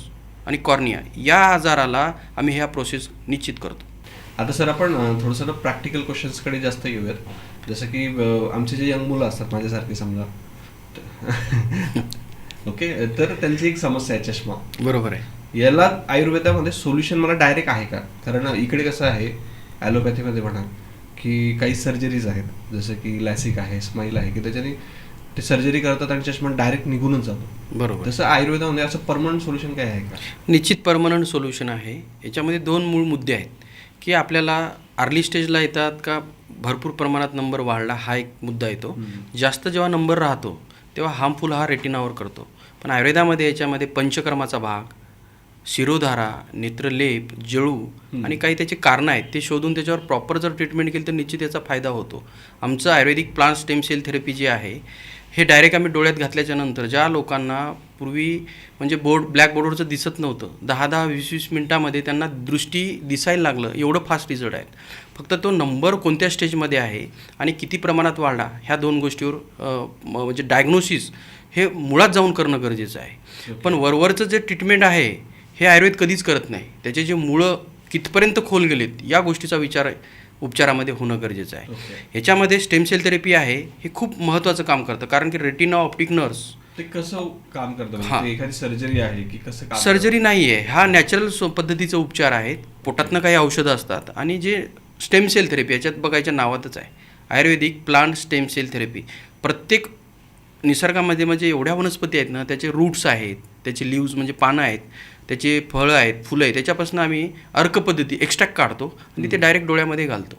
आणि कॉर्निया या आजाराला आम्ही ह्या प्रोसेस निश्चित करतो. आता सर आपण थोडंसं प्रॅक्टिकल क्वेश्चन्सकडे जास्त येऊयात. जसं की आमचे जे यंग मुलं असतात माझ्यासारखे समजा, ओके, तर त्यांची एक समस्या आहे चष्मा. बरोबर आहे. याला आयुर्वेदामध्ये सोल्युशन मला डायरेक्ट आहे का? कारण इकडे कसं आहे ॲलोपॅथीमध्ये म्हणा की काही सर्जरीज आहेत, जसं की लॅसिक आहे, स्माईल आहे, की त्याच्याने ते सर्जरी करतात आणि चष्मा डायरेक्ट निघूनच जातो. बरोबर. तसं आयुर्वेदामध्ये असं परमनंट सोल्युशन काय आहे का? निश्चित परमनंट सोल्युशन आहे. याच्यामध्ये 2 मूळ मुद्दे आहेत की आपल्याला अर्ली स्टेजला येतात का भरपूर प्रमाणात नंबर वाढला, हा एक मुद्दा येतो. जास्त जेव्हा नंबर राहतो तेव्हा हार्मफुल हा रेटिनावर करतो. पण आयुर्वेदामध्ये याच्यामध्ये पंचकर्माचा भाग, शिरोधारा, नेत्रलेप, जळू आणि काही त्याची कारणं आहेत ते शोधून त्याच्यावर प्रॉपर जर ट्रीटमेंट केली तर निश्चित याचा फायदा होतो. आमचं आयुर्वेदिक प्लांट स्टेम सेल थेरपी जे आहे हे डायरेक्ट आम्ही डोळ्यात घातल्याच्या नंतर ज्या लोकांना पूर्वी म्हणजे ब्लॅकबोर्डवरचं दिसत नव्हतं, 10-10, 20-20 मिनिटामध्ये त्यांना दृष्टी दिसायला लागलं, एवढं फास्ट रिझल्ट आहेत. फक्त तो नंबर कोणत्या स्टेजमध्ये आहे आणि किती प्रमाणात वाढला ह्या 2 गोष्टीवर म्हणजे डायग्नोसिस हे मुळात जाऊन करणं गरजेचं आहे. पण वरवरचं जे ट्रीटमेंट आहे हे आयुर्वेद कधीच करत नाही. त्याचे जे मुळं कितपर्यंत खोल गेलेत या गोष्टीचा विचार उपचारामध्ये होणं गरजेचं आहे. ह्याच्यामध्ये स्टेम सेल थेरपी आहे हे खूप महत्त्वाचं काम करतं, कारण की रेटिना, ऑप्टिक नर्व्स ते कसं काम करतं? म्हणजे एखादी सर्जरी आहे की कसं काम? सर्जरी नाही आहे, हा नॅचरल पद्धतीचा उपचार आहेत. पोटातनं काही औषधं असतात आणि जे स्टेम सेल थेरपी याच्यात बघायच्या नावातच आहे आयुर्वेदिक प्लांट स्टेम सेल थेरपी. प्रत्येक निसर्गामध्ये म्हणजे एवढ्या वनस्पती आहेत ना, त्याचे रूट्स आहेत, त्याचे लिव्ज म्हणजे पानं आहेत, त्याचे फळं आहेत, फुलं आहेत, त्याच्यापासून आम्ही अर्क पद्धती एक्स्ट्रॅक्ट काढतो आणि ते डायरेक्ट डोळ्यामध्ये घालतो.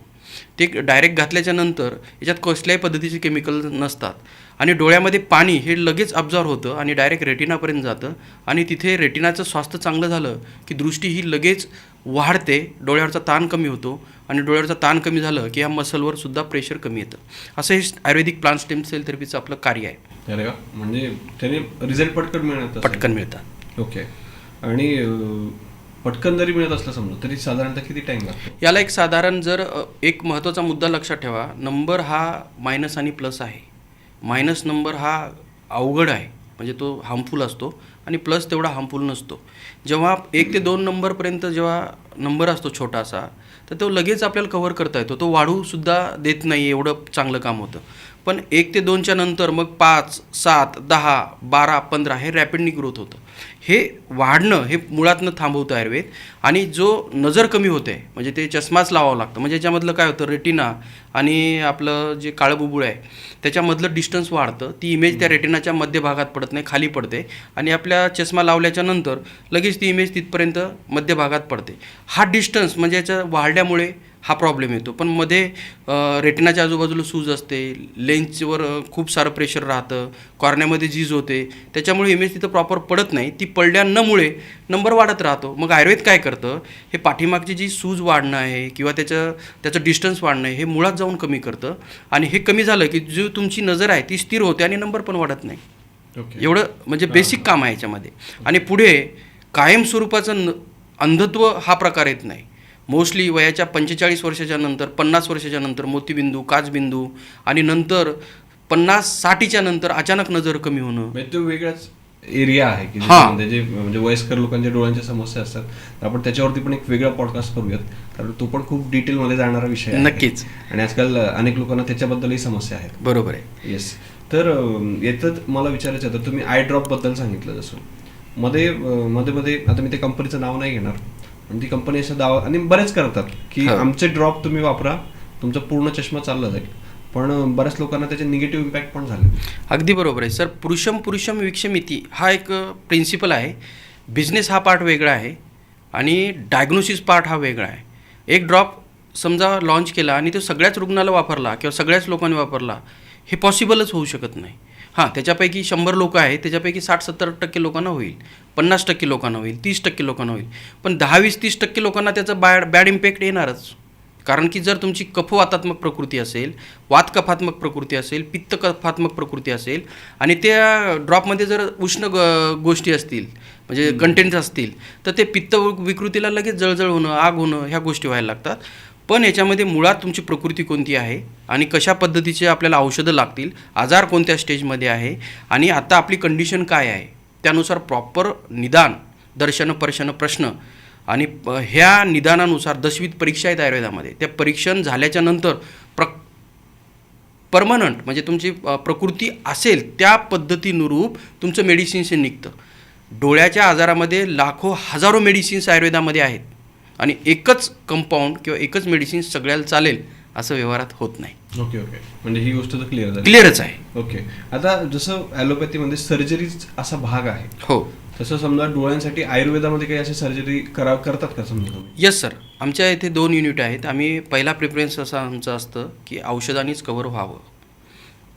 ते डायरेक्ट घातल्याच्या नंतर याच्यात कसल्याही पद्धतीचे केमिकल नसतात आणि डोळ्यामध्ये पाणी हे लगेच अब्झॉर्व होतं आणि डायरेक्ट रेटिनापर्यंत जातं आणि तिथे रेटिनाचं स्वास्थ्य चांगलं झालं की दृष्टी ही लगेच वाढते, डोळ्यावरचा ताण कमी होतो आणि डोळ्यावरचा ताण कमी झालं की ह्या मसलवर सुद्धा प्रेशर कमी येतं. असं हे आयुर्वेदिक प्लांट स्टेम सेल थेरपीचं आपलं कार्य आहे. अरे वा, म्हणजे त्याने रिझल्ट पटकन मिळत पटकन मिळतात. ओके. आणि पटकन जरी मिळत असलं समजा तरी साधारणतः किती टाइम लागतो याला? एक साधारण जर एक महत्त्वाचा मुद्दा लक्षात ठेवा, नंबर हा मायनस आणि प्लस आहे. मायनस नंबर हा अवघड आहे, म्हणजे तो हार्मफुल असतो, आणि प्लस तेवढा हार्मफुल नसतो. जेव्हा 1 ते 2 नंबरपर्यंत जेव्हा नंबर असतो छोटासा, तर तो लगेच आपल्याला कव्हर करता येतो, तो वाढूसुद्धा देत नाही, एवढं चांगलं काम होतं. पण 1 ते 2च्या नंतर मग 5, 7, 10, 12, 15 हे रॅपिडली ग्रोथ होतं. हे वाढणं हे मुळातनं थांबवतं आयुर्वेद. आणि जो नजर कमी होते, म्हणजे ते चष्माच लावावं लागतं. म्हणजे याच्यामधलं काय होतं, रेटिना आणि आपलं जे काळं बुबुळ आहे त्याच्यामधलं डिस्टन्स वाढतं. ती इमेज त्या रेटिनाच्या मध्यभागात पडत नाही, खाली पडते, आणि आपल्या चष्मा लावल्याच्या नंतर लगेच ती इमेज तिथपर्यंत मध्यभागात पडते. हा डिस्टन्स म्हणजे याच्या वाढल्यामुळे हा प्रॉब्लेम येतो. पण मध्ये रेटिनाच्या आजूबाजूला सूज असते, लेन्सवर खूप सारं प्रेशर राहतं, कॉर्न्यामध्ये झीज होते, त्याच्यामुळे इमेज तिथं प्रॉपर पडत नाही. ती पडल्यामुळे नंबर वाढत राहतो. मग आयुर्वेद काय करतं, हे पाठीमागची जी सूज वाढणं आहे किंवा त्याचं डिस्टन्स वाढणं आहे हे मुळात जाऊन कमी करतं. आणि हे कमी झालं की जी तुमची नजर आहे ती स्थिर होते आणि नंबर पण वाढत नाही. एवढं म्हणजे बेसिक काम आहे याच्यामध्ये. आणि पुढे कायम स्वरूपाचं अंधत्व हा प्रकार येत नाही. मोस्टली वयाच्या 45 वर्षाच्या नंतर, 50 वर्षाच्या नंतर मोतीबिंदू, काचबिंदू, आणि नंतर 50-60च्या नंतर अचानक नजर कमी होणं, म्हणजे तो वेगळाच एरिया आहे की ज्याच्यामध्ये जे म्हणजे वयस्कर लोकांच्या डोळ्यांच्या समस्या असतात. तर आपण त्याच्यावरती पण एक वेगळा पॉडकास्ट करूयात, कारण तो पण खूप डिटेलमध्ये जाणारा विषय आहे. नक्कीच. आणि आजकाल अनेक लोकांना त्याच्याबद्दलही समस्या आहेत. बरोबर आहे. येस. तर याच्यात मला विचारायचं होतं, तुम्ही आय ड्रॉप बद्दल सांगितलं, जसं मध्ये आता मी त्या कंपनीचं नाव नाही घेणार, पण ती कंपनी असं दावा आणि बरेच करतात की आमचे ड्रॉप तुम्ही वापरा, तुमचा पूर्ण चष्मा चालला जाईल. पण बऱ्याच लोकांना त्याचे निगेटिव्ह इम्पॅक्ट पण झाले. अगदी बरोबर आहे सर. पुरुषम वीक्षमिती हा एक प्रिन्सिपल आहे. बिझनेस हा पार्ट वेगळा आहे आणि डायग्नोसिस पार्ट हा वेगळा आहे. एक ड्रॉप समजा लॉन्च केला आणि तो सगळ्याच रुग्णाला वापरला किंवा सगळ्याच लोकांनी वापरला, हे पॉसिबलच होऊ शकत नाही. हां, त्याच्यापैकी 100 लोक आहेत, त्याच्यापैकी 60-70% लोकांना होईल, 50% लोकांना होईल, 30% लोकांना होईल. पण 10-20-30% लोकांना त्याचा बॅड इम्पॅक्ट येणारच. कारण की जर तुमची कफवातात्मक प्रकृती असेल, वातकफात्मक प्रकृती असेल, पित्तकफात्मक प्रकृती असेल, आणि त्या ड्रॉपमध्ये जर उष्ण गोष्टी असतील, म्हणजे कंटेंट्स असतील, तर ते पित्त विकृतीला लगेच जळजळ होणं, आग होणं, ह्या गोष्टी व्हायला लागतात. पण याच्यामध्ये मुळात तुमची प्रकृती कोणती आहे आणि कशा पद्धतीचे आपल्याला औषधं लागतील, आजार कोणत्या स्टेजमध्ये आहे, आणि आता आपली कंडिशन काय आहे, त्यानुसार प्रॉपर निदान, दर्शन पर्शन प्रश्न, आणि ह्या निदानानुसार 10वीत परीक्षा आहेत आयुर्वेदामध्ये. त्या परीक्षण झाल्याच्या नंतर परमनंट म्हणजे तुमची प्रकृती असेल त्या पद्धतीनुरूप तुमचं मेडिसिन्स निघतं. डोळ्याच्या आजारामध्ये लाखो हजारो मेडिसिन्स आयुर्वेदामध्ये आहेत, आणि एकच कंपाऊंड किंवा एकच मेडिसिन सगळ्याला चालेल असं व्यवहारात होत नाही. ओके. म्हणजे ही गोष्ट तर क्लिअरच आहे. ओके. आता जसं ॲलोपॅथीमध्ये सर्जरीच असा भाग आहे, हो, तसं समजा डोळ्यांसाठी आयुर्वेदामध्ये काही अशी सर्जरी करतात का समजा? Yes sir. आमच्या इथे 2 युनिट आहेत. आम्ही पहिला प्रिफरन्स असं आमचं असतं की औषधांनीच कव्हर व्हावं.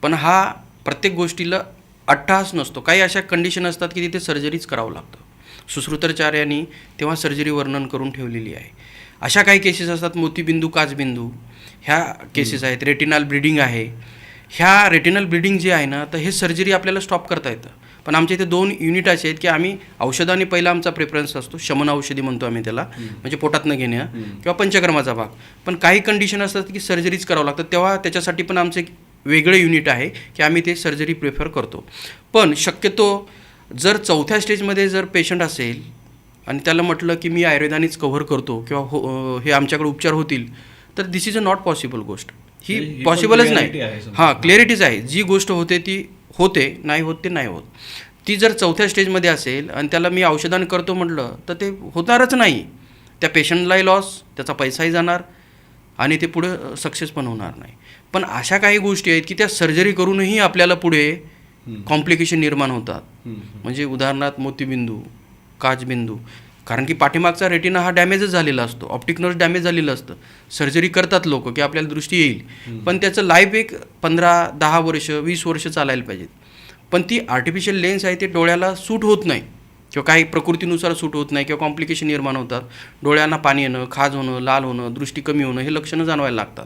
पण हा प्रत्येक गोष्टीला अट्टहास नसतो. काही अशा कंडिशन असतात की तिथे सर्जरीच करावं लागतं. सुश्रुताचार्यांनी तेव्हा सर्जरी वर्णन करून ठेवलेली आहे. अशा काही केसेस असतात, मोतीबिंदू, काचबिंदू ह्या केसेस आहेत, रेटिनल ब्लिडिंग आहे. ह्या रेटिनल ब्लिडिंग जे आहे ना, तर हे सर्जरी आपल्याला स्टॉप करता येतं. पण आमच्या इथे 2 युनिट असे आहेत की आम्ही औषधाने पहिला आमचा प्रेफरन्स असतो, शमन औषधी म्हणतो आम्ही त्याला, म्हणजे पोटातनं घेणं किंवा पंचकर्माचा भाग. पण काही कंडिशन असतात की सर्जरीच करावं लागतं, तेव्हा त्याच्यासाठी पण आमचं एक वेगळं युनिट आहे की आम्ही ते सर्जरी प्रेफर करतो. पण शक्यतो जर 4थ्या स्टेजमध्ये जर पेशंट असेल आणि त्याला म्हटलं की मी आयुर्वेदानेच कव्हर करतो किंवा हे आमच्याकडे उपचार होतील, तर दिस इज अ नॉट पॉसिबल गोष्ट. ही पॉसिबलच नाही. हां, क्लॅरिटीज आहे. जी गोष्ट होते ती होते, नाही होत ते नाही होत. ती जर 4थ्या स्टेजमध्ये असेल आणि त्याला मी औषधाने करतो म्हटलं तर ते होणारच नाही. त्या पेशंटलाही लॉस, त्याचा पैसाही जाणार आणि ते पुढे सक्सेस पण होणार नाही. पण अशा काही गोष्टी आहेत की त्या सर्जरी करूनही आपल्याला पुढे कॉम्प्लिकेशन निर्माण होतात. म्हणजे उदाहरणार्थ मोतीबिंदू, काचबिंदू, कारण की पाठीमागचा रेटिना हा डॅमेजच झालेला असतो, ऑप्टिक नर्व्ह डॅमेज झालेलं असतं. सर्जरी करतात लोक की आपल्याला दृष्टी येईल, पण त्याचं लाईफ एक 15-10 वर्ष 20 वर्ष चालायला पाहिजेत. पण ती आर्टिफिशियल लेन्स आहे ते डोळ्याला सूट होत नाही. किंवा काही प्रकृतीनुसार सूट होत नाही किंवा कॉम्प्लिकेशन निर्माण होतात, डोळ्यांना पाणी येणं, खाज होणं, लाल होणं, दृष्टी कमी होणं, हे लक्षणं जाणवायला लागतात.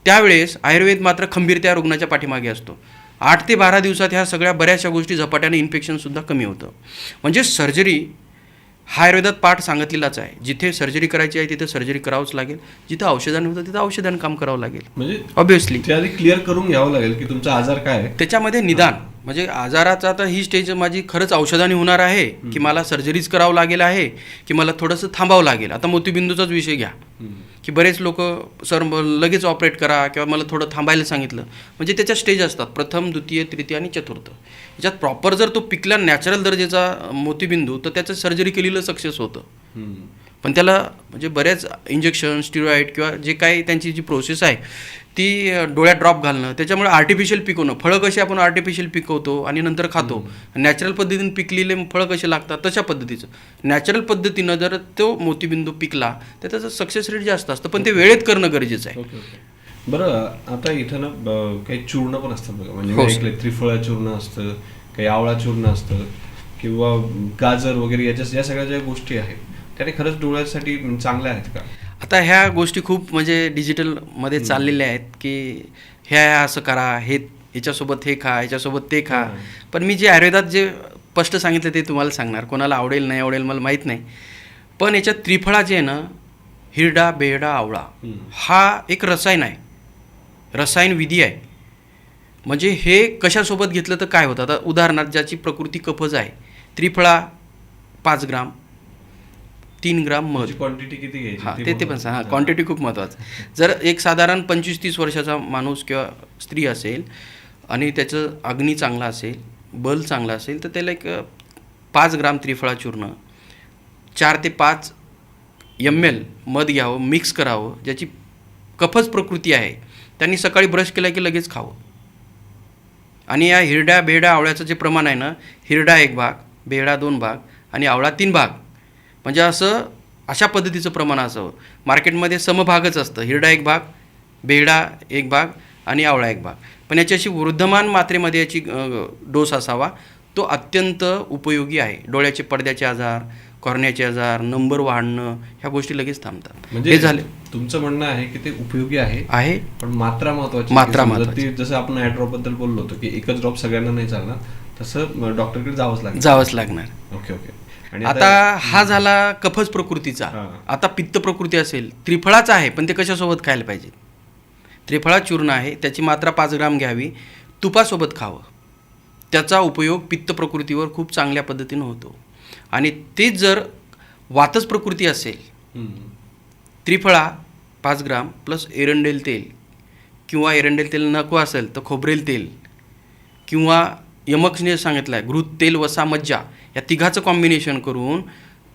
त्यावेळेस आयुर्वेद मात्र खंबीर त्या रुग्णाच्या पाठीमागे असतो. 8 ते 12 दिवसात ह्या सगळ्या बऱ्याचशा गोष्टी झपाट्याने इन्फेक्शनसुद्धा कमी होतं. म्हणजे सर्जरी हा आयुर्वेदात पाठ सांगितलेलाच आहे. जिथे सर्जरी करायची आहे तिथे सर्जरी करावंच लागेल, जिथं औषधाने होतं तिथं औषधाने काम करावं लागेल. म्हणजे ऑब्व्हियसली त्याआधी क्लिअर करून घ्यावं लागेल की तुमचा आजार काय आहे. त्याच्यामध्ये निदान म्हणजे आजाराचा आता ही स्टेज माझी खरंच औषधाने होणार आहे की मला सर्जरीच करावं लागेल आहे की मला थोडंसं थांबावं लागेल. आता मोतीबिंदूचाच विषय घ्या की बरेच लोक सर लगेच ऑपरेट करा किंवा मला थोडं थांबायला सांगितलं. म्हणजे त्याच्या स्टेज असतात, प्रथम, द्वितीय, तृतीय आणि चतुर्थ. याच्यात प्रॉपर जर तो पिकला नॅचरल दर्जाचा मोतीबिंदू तर त्याचं सर्जरी केलेलं सक्सेस होतं. पण त्याला म्हणजे बऱ्याच इंजेक्शन, स्टिरॉइड किंवा जे काही त्यांची जी प्रोसेस आहे ती डोळ्यात ड्रॉप घालणं, त्याच्यामुळे आर्टिफिशियल पिकवणं. फळं कशी आपण आर्टिफिशियल पिकवतो आणि नंतर खातो, नॅचरल पद्धतीने पिकलेले फळं कसे लागतात तशा पद्धतीचं नॅचरल पद्धतीनं जर तो मोतीबिंदू पिकला तर त्याचं सक्सेस रेट जास्त असतं. पण ते वेळेत करणं गरजेचं आहे. बरं, आता इथं ना काही चूर्ण पण असतात बघा. म्हणजे हो, मी ऐकलंय त्रिफळा चूर्ण असतं, काही आवळा चूर्ण असतं किंवा गाजर वगैरे, या सगळ्या ज्या गोष्टी आहेत त्याने खरंच डोळ्यासाठी चांगल्या आहेत का? आता ह्या गोष्टी खूप म्हणजे डिजिटलमध्ये चाललेल्या आहेत की ह्या असं करा, हे याच्यासोबत हे खा, याच्यासोबत ते खा. पण मी जे आयुर्वेदात जे स्पष्ट सांगितलं ते तुम्हाला सांगणार. कोणाला आवडेल नाही आवडेल मला माहीत नाही. पण याच्यात त्रिफळा जे आहे ना, हिरडा, बेहडा, आवळा, हा एक रसायन आहे, रसायन विधी आहे. म्हणजे हे कशासोबत घेतलं तर काय होतं. आता उदाहरणार्थ ज्याची प्रकृती कफज आहे, त्रिफळा 5 ग्राम, 3 ग्राम मध. क्वांटिटी किती घ्यायची? हां, ते पण सांग. हां, क्वांटिटी खूप महत्त्वाचं. जर एक साधारण 25-30 वर्षाचा माणूस किंवा स्त्री असेल आणि त्याचं अग्नी चांगला असेल, बल चांगला असेल तर त्याला एक 5 ग्राम त्रिफळा चूर्ण, 4 ते 5 ml मध घ्यावं, मिक्स करावं. ज्याची कफच प्रकृती आहे त्यांनी सकाळी ब्रश केला की लगेच खावं. आणि या हिरड्या, बेहडा, आवळ्याचं जे प्रमाण आहे ना, हिरडा 1 भाग, बेहडा 2 भाग आणि आवळा 3 भाग, म्हणजे अशा पद्धतीचं प्रमाण असावं. मार्केटमध्ये समभागच असतं, हिरडा 1 भाग, बेहडा 1 भाग आणि आवळा 1 भाग. पण याची वर्धमान मात्रेमध्ये याची डोस असावा. तो अत्यंत उपयोगी आहे. डोळ्याचे पडद्याचे आजार, कॉर्नियाचे आजार, नंबर वाढणं, ह्या गोष्टी लगेच थांबतात. म्हणजे हे झाले. तुमचं म्हणणं आहे की ते उपयोगी आहे, पण मात्रा महत्वाची. मात्रा महत्वाची. जसं आपण ॲड्रॉप बद्दल बोललो होतो की एकच ड्रॉप सगळ्यांना नाही चालणार, तसं डॉक्टरकडे जावंच लागणार. ओके. आणि आता हा झाला कफच प्रकृतीचा. आता पित्त प्रकृती असेल, त्रिफळाचा आहे पण ते कशासोबत खायला पाहिजे. त्रिफळा चूर्ण आहे, त्याची मात्रा 5 ग्राम घ्यावी, तुपासोबत खावं. त्याचा उपयोग पित्त प्रकृतीवर खूप चांगल्या पद्धतीनं होतो. आणि तेच जर वातच प्रकृती असेल, त्रिफळा 5 ग्राम प्लस एरंडेल तेल, किंवा एरंडेल तेल नको असेल तर खोबरेल तेल, किंवा यमकने सांगितलं आहे घृत तेल, वसा, मज्जा, या तिघाचं कॉम्बिनेशन करून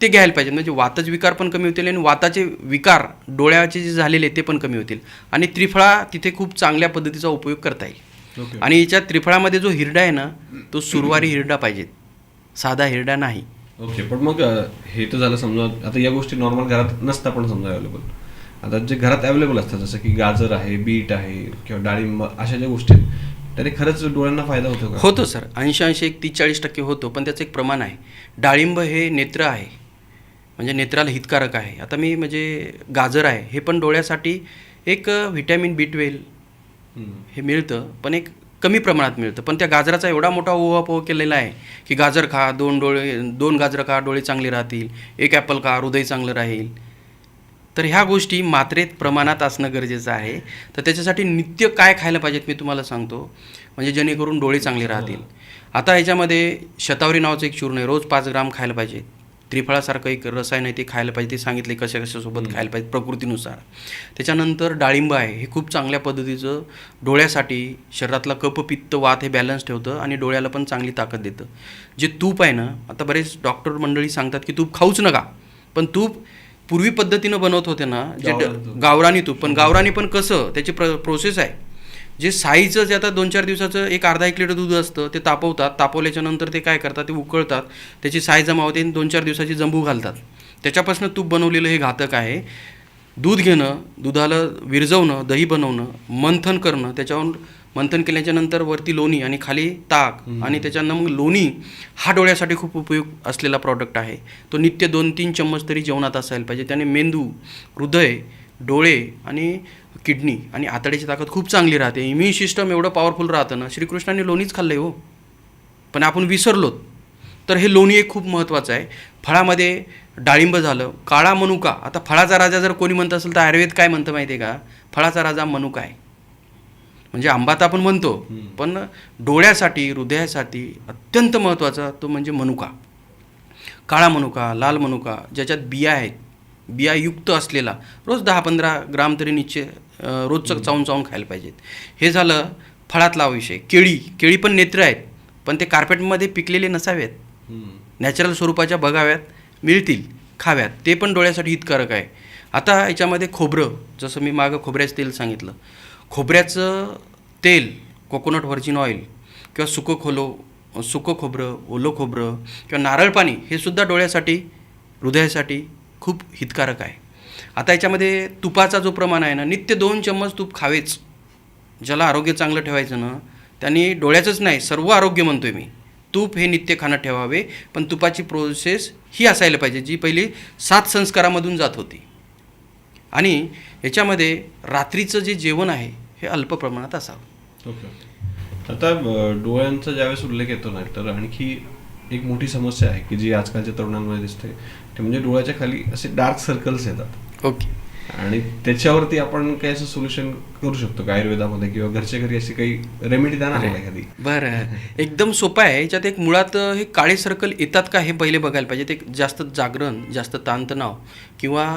ते घ्यायला पाहिजे. म्हणजे वाताचे विकार पण कमी होतील आणि वाताचे विकार डोळ्याचे जे झालेले ते पण कमी होतील. आणि त्रिफळा तिथे खूप चांगल्या पद्धतीचा उपयोग करता येईल. आणि याच्या त्रिफळामध्ये जो हिरडा आहे ना, तो सुरवारी हिरडा पाहिजे, साधा हिरडा नाही. ओके. पण मग हे तर झालं समजा. आता या गोष्टी नॉर्मल घरात नसता पण समजा अवेलेबल. आता जे घरात अवेलेबल असतात जसं की गाजर आहे, बीट आहे किंवा डाळिंब, अशा ज्या गोष्टी आहेत त्याने खरंच डोळ्यांना फायदा होतो का? होतो सर, 80 एक 30-40% होतो. पण त्याचं एक प्रमाण आहे. डाळिंब हे नेत्र आहे, म्हणजे नेत्राला हितकारक आहे. आता मी म्हणजे गाजर आहे, हे पण डोळ्यासाठी एक व्हिटॅमिन B12 हे मिळतं, पण एक कमी प्रमाणात मिळतं. पण त्या गाजराचा एवढा मोठा उहापोह केलेला आहे की गाजर खा, 2 गाजरं खा, डोळे चांगले राहतील, 1 ॲपल खा, हृदय चांगलं राहील. तर ह्या गोष्टी मात्रेत प्रमाणात असणं गरजेचं आहे. तर त्याच्यासाठी नित्य काय खायला पाहिजेत मी तुम्हाला सांगतो, म्हणजे जेणेकरून डोळे चांगले राहतील. आता ह्याच्यामध्ये शतावरी नावाचं एक चूर्ण आहे, रोज 5 ग्राम खायला पाहिजे. त्रिफळासारखं एक रसायन आहे, ते खायला पाहिजे. ते सांगितले कशासोबत खायला पाहिजे प्रकृतीनुसार. त्याच्यानंतर डाळिंब आहे, हे खूप चांगल्या पद्धतीचं डोळ्यासाठी, शरीरातला कफ, पित्त, वात हे बॅलन्स ठेवतं आणि डोळ्याला पण चांगली ताकद देतं. जे तूप आहे ना, आता बरेच डॉक्टर मंडळी सांगतात की तूप खाऊच नका, पण तूप पूर्वी पद्धतीनं बनवत होते ना, जे गावरानी तूप. पण गावरानी पण कसं, त्याची प्रोसेस आहे. जे साईचं जे आता 2-4 दिवसाचं एक अर्धा 1 लिटर दूध असतं, ते तापवतात. तापवल्याच्या नंतर ते काय करतात, ते उकळतात, त्याची साई जमा होते आणि 2-4 दिवसाची जंबू घालतात. त्याच्यापासून तूप बनवलेलं हे घातक आहे. दूध घेणं, दुधाला विरजवणं, दही बनवणं, मंथन करणं, त्याच्यावरून मंथन केल्याच्या नंतर वरती लोणी आणि खाली ताक आणि त्याच्यानं मग लोणी हा डोळ्यासाठी खूप उपयोग असलेला प्रॉडक्ट आहे. तो नित्य 2-3 चम्मच तरी जेवणात असायला पाहिजे. त्याने मेंदू, हृदय, डोळे आणि किडनी आणि आतड्याची ताकद खूप चांगली राहते. इम्युन सिस्टम एवढं पॉवरफुल राहतं ना. श्रीकृष्णाने लोणीच खाल्लं आहे हो, पण आपण विसरलो. तर हे लोणी एक खूप महत्त्वाचं आहे. फळामध्ये डाळिंब झालं, काळा मनुका. आता फळाचा राजा जर कोणी म्हणत असेल तर आयुर्वेद काय म्हणतं माहिती आहे का? फळाचा राजा मनुका आहे. म्हणजे आंबा तर आपण म्हणतो, पण डोळ्यासाठी, हृदयासाठी अत्यंत महत्त्वाचा तो म्हणजे मनुका. काळा मनुका, लाल मनुका, ज्याच्यात बिया आहेत, बियायुक्त असलेला रोज 10-15 ग्राम तरी निश्चित रोजचं चावून खायला पाहिजेत. हे झालं फळातला विषय. केळी पण नेत्र आहेत, पण ते कार्पेटमध्ये पिकलेले नसावेत, नॅचरल स्वरूपाच्या बघाव्यात, मिळतील, खाव्यात. ते पण डोळ्यासाठी हितकारक आहे. आता याच्यामध्ये खोबरं, जसं मी मागं खोबऱ्याचं तेल सांगितलं, खोबऱ्याचं तेल, कोकोनट व्हर्जिन ऑइल किंवा सुकं खोबरं, ओलं खोबरं किंवा नारळ पाणी हे सुद्धा डोळ्यासाठी, हृदयासाठी खूप हितकारक आहे. आता याच्यामध्ये तुपाचा जो प्रमाण आहे ना, नित्य 2 चम्मच तूप खावेच. ज्याला आरोग्य चांगलं ठेवायचं ना, त्यांनी डोळ्याचंच नाही सर्व आरोग्य म्हणतोय मी, तूप हे नित्य खाणं ठेवावे. पण तुपाची प्रोसेस ही असायला पाहिजे जी पहिली 7 संस्कारामधून जात होती. आणि याच्यामध्ये रात्रीचं जे जेवण आहे हे अल्प प्रमाणात असावं. ओके. आता डोळ्यांचा ज्यावेळेस उल्लेख येतो ना, तर आणखी एक मोठी समस्या आहे की जी आजकालच्या तरुणांमध्ये दिसते, ते म्हणजे डोळ्याच्या खाली असे डार्क सर्कल्स येतात. ओके. आणि त्याच्यावरती आपण काही असं सोल्युशन करू शकतो का आयुर्वेदामध्ये, किंवा घरच्या घरी अशी काही रेमेडी द्या ना एखादी? बरं, एकदम सोपं आहे. याच्यात एक मुळात हे काळे सर्कल येतात का हे पहिले बघायला पाहिजे. ते जास्त जागरण, जास्त ताणतणाव किंवा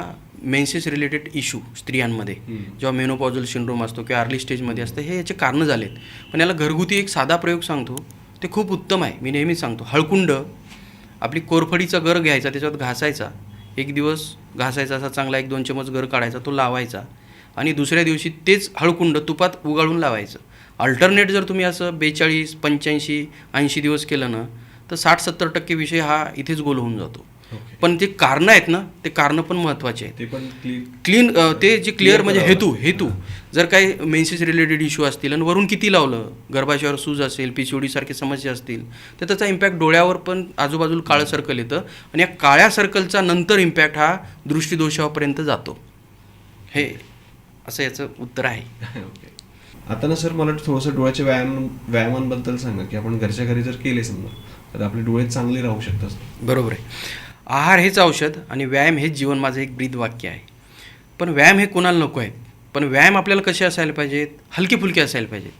मेन्सेस रिलेटेड इश्यू स्त्रियांमध्ये जेव्हा मेनोपॉझल सिंड्रोम असतो किंवा अर्ली स्टेजमध्ये असतं, हे याचे कारणं झालेत. पण याला घरगुती एक साधा प्रयोग सांगतो, ते खूप उत्तम आहे. मी नेहमी सांगतो, हळकुंड, आपली कोरफडीचा गर घ्यायचा, त्याच्यात घासायचा, एक दिवस घासायचा, असा चांगला 1-2 चमच गर काढायचा, तो लावायचा आणि दुसऱ्या दिवशी तेच हळकुंड तुपात उगाळून लावायचं. अल्टरनेट जर तुम्ही असं 42, 85, 80 दिवस केलं ना, तर 60-70% विषय हा इथेच गोल होऊन जातो. पण जे कारणं आहेत ना, ते कारणं पण महत्त्वाचे आहेत. ते पण क्लीन ते जे क्लिअर म्हणजे हेतू जर काही मेन्सेस रिलेटेड इश्यू असतील आणि वरून किती लावलं, गर्भाशयावर सूज असेल, PCOD सारखे समस्या असतील, तर त्याचा इम्पॅक्ट डोळ्यावर पण आजूबाजूला काळं सर्कल येतं आणि या काळ्या सर्कलचा नंतर इम्पॅक्ट हा दृष्टीदोषापर्यंत जातो. हे असं याचं उत्तर आहे. ओके. आता ना सर, मला थोडंसं डोळ्याच्या व्यायामांबद्दल सांगा की आपण घरच्या घरी जर केले समजा, तर आपले डोळे चांगले राहू शकतात. बरोबर आहे. आहार हेच औषध आणि व्यायाम हेच जीवन, माझं एक ब्रीद वाक्य आहे. पण व्यायाम हे कोणाला नको आहेत. पण व्यायाम आपल्याला कसे असायला पाहिजेत? हलके फुलके असायला पाहिजेत.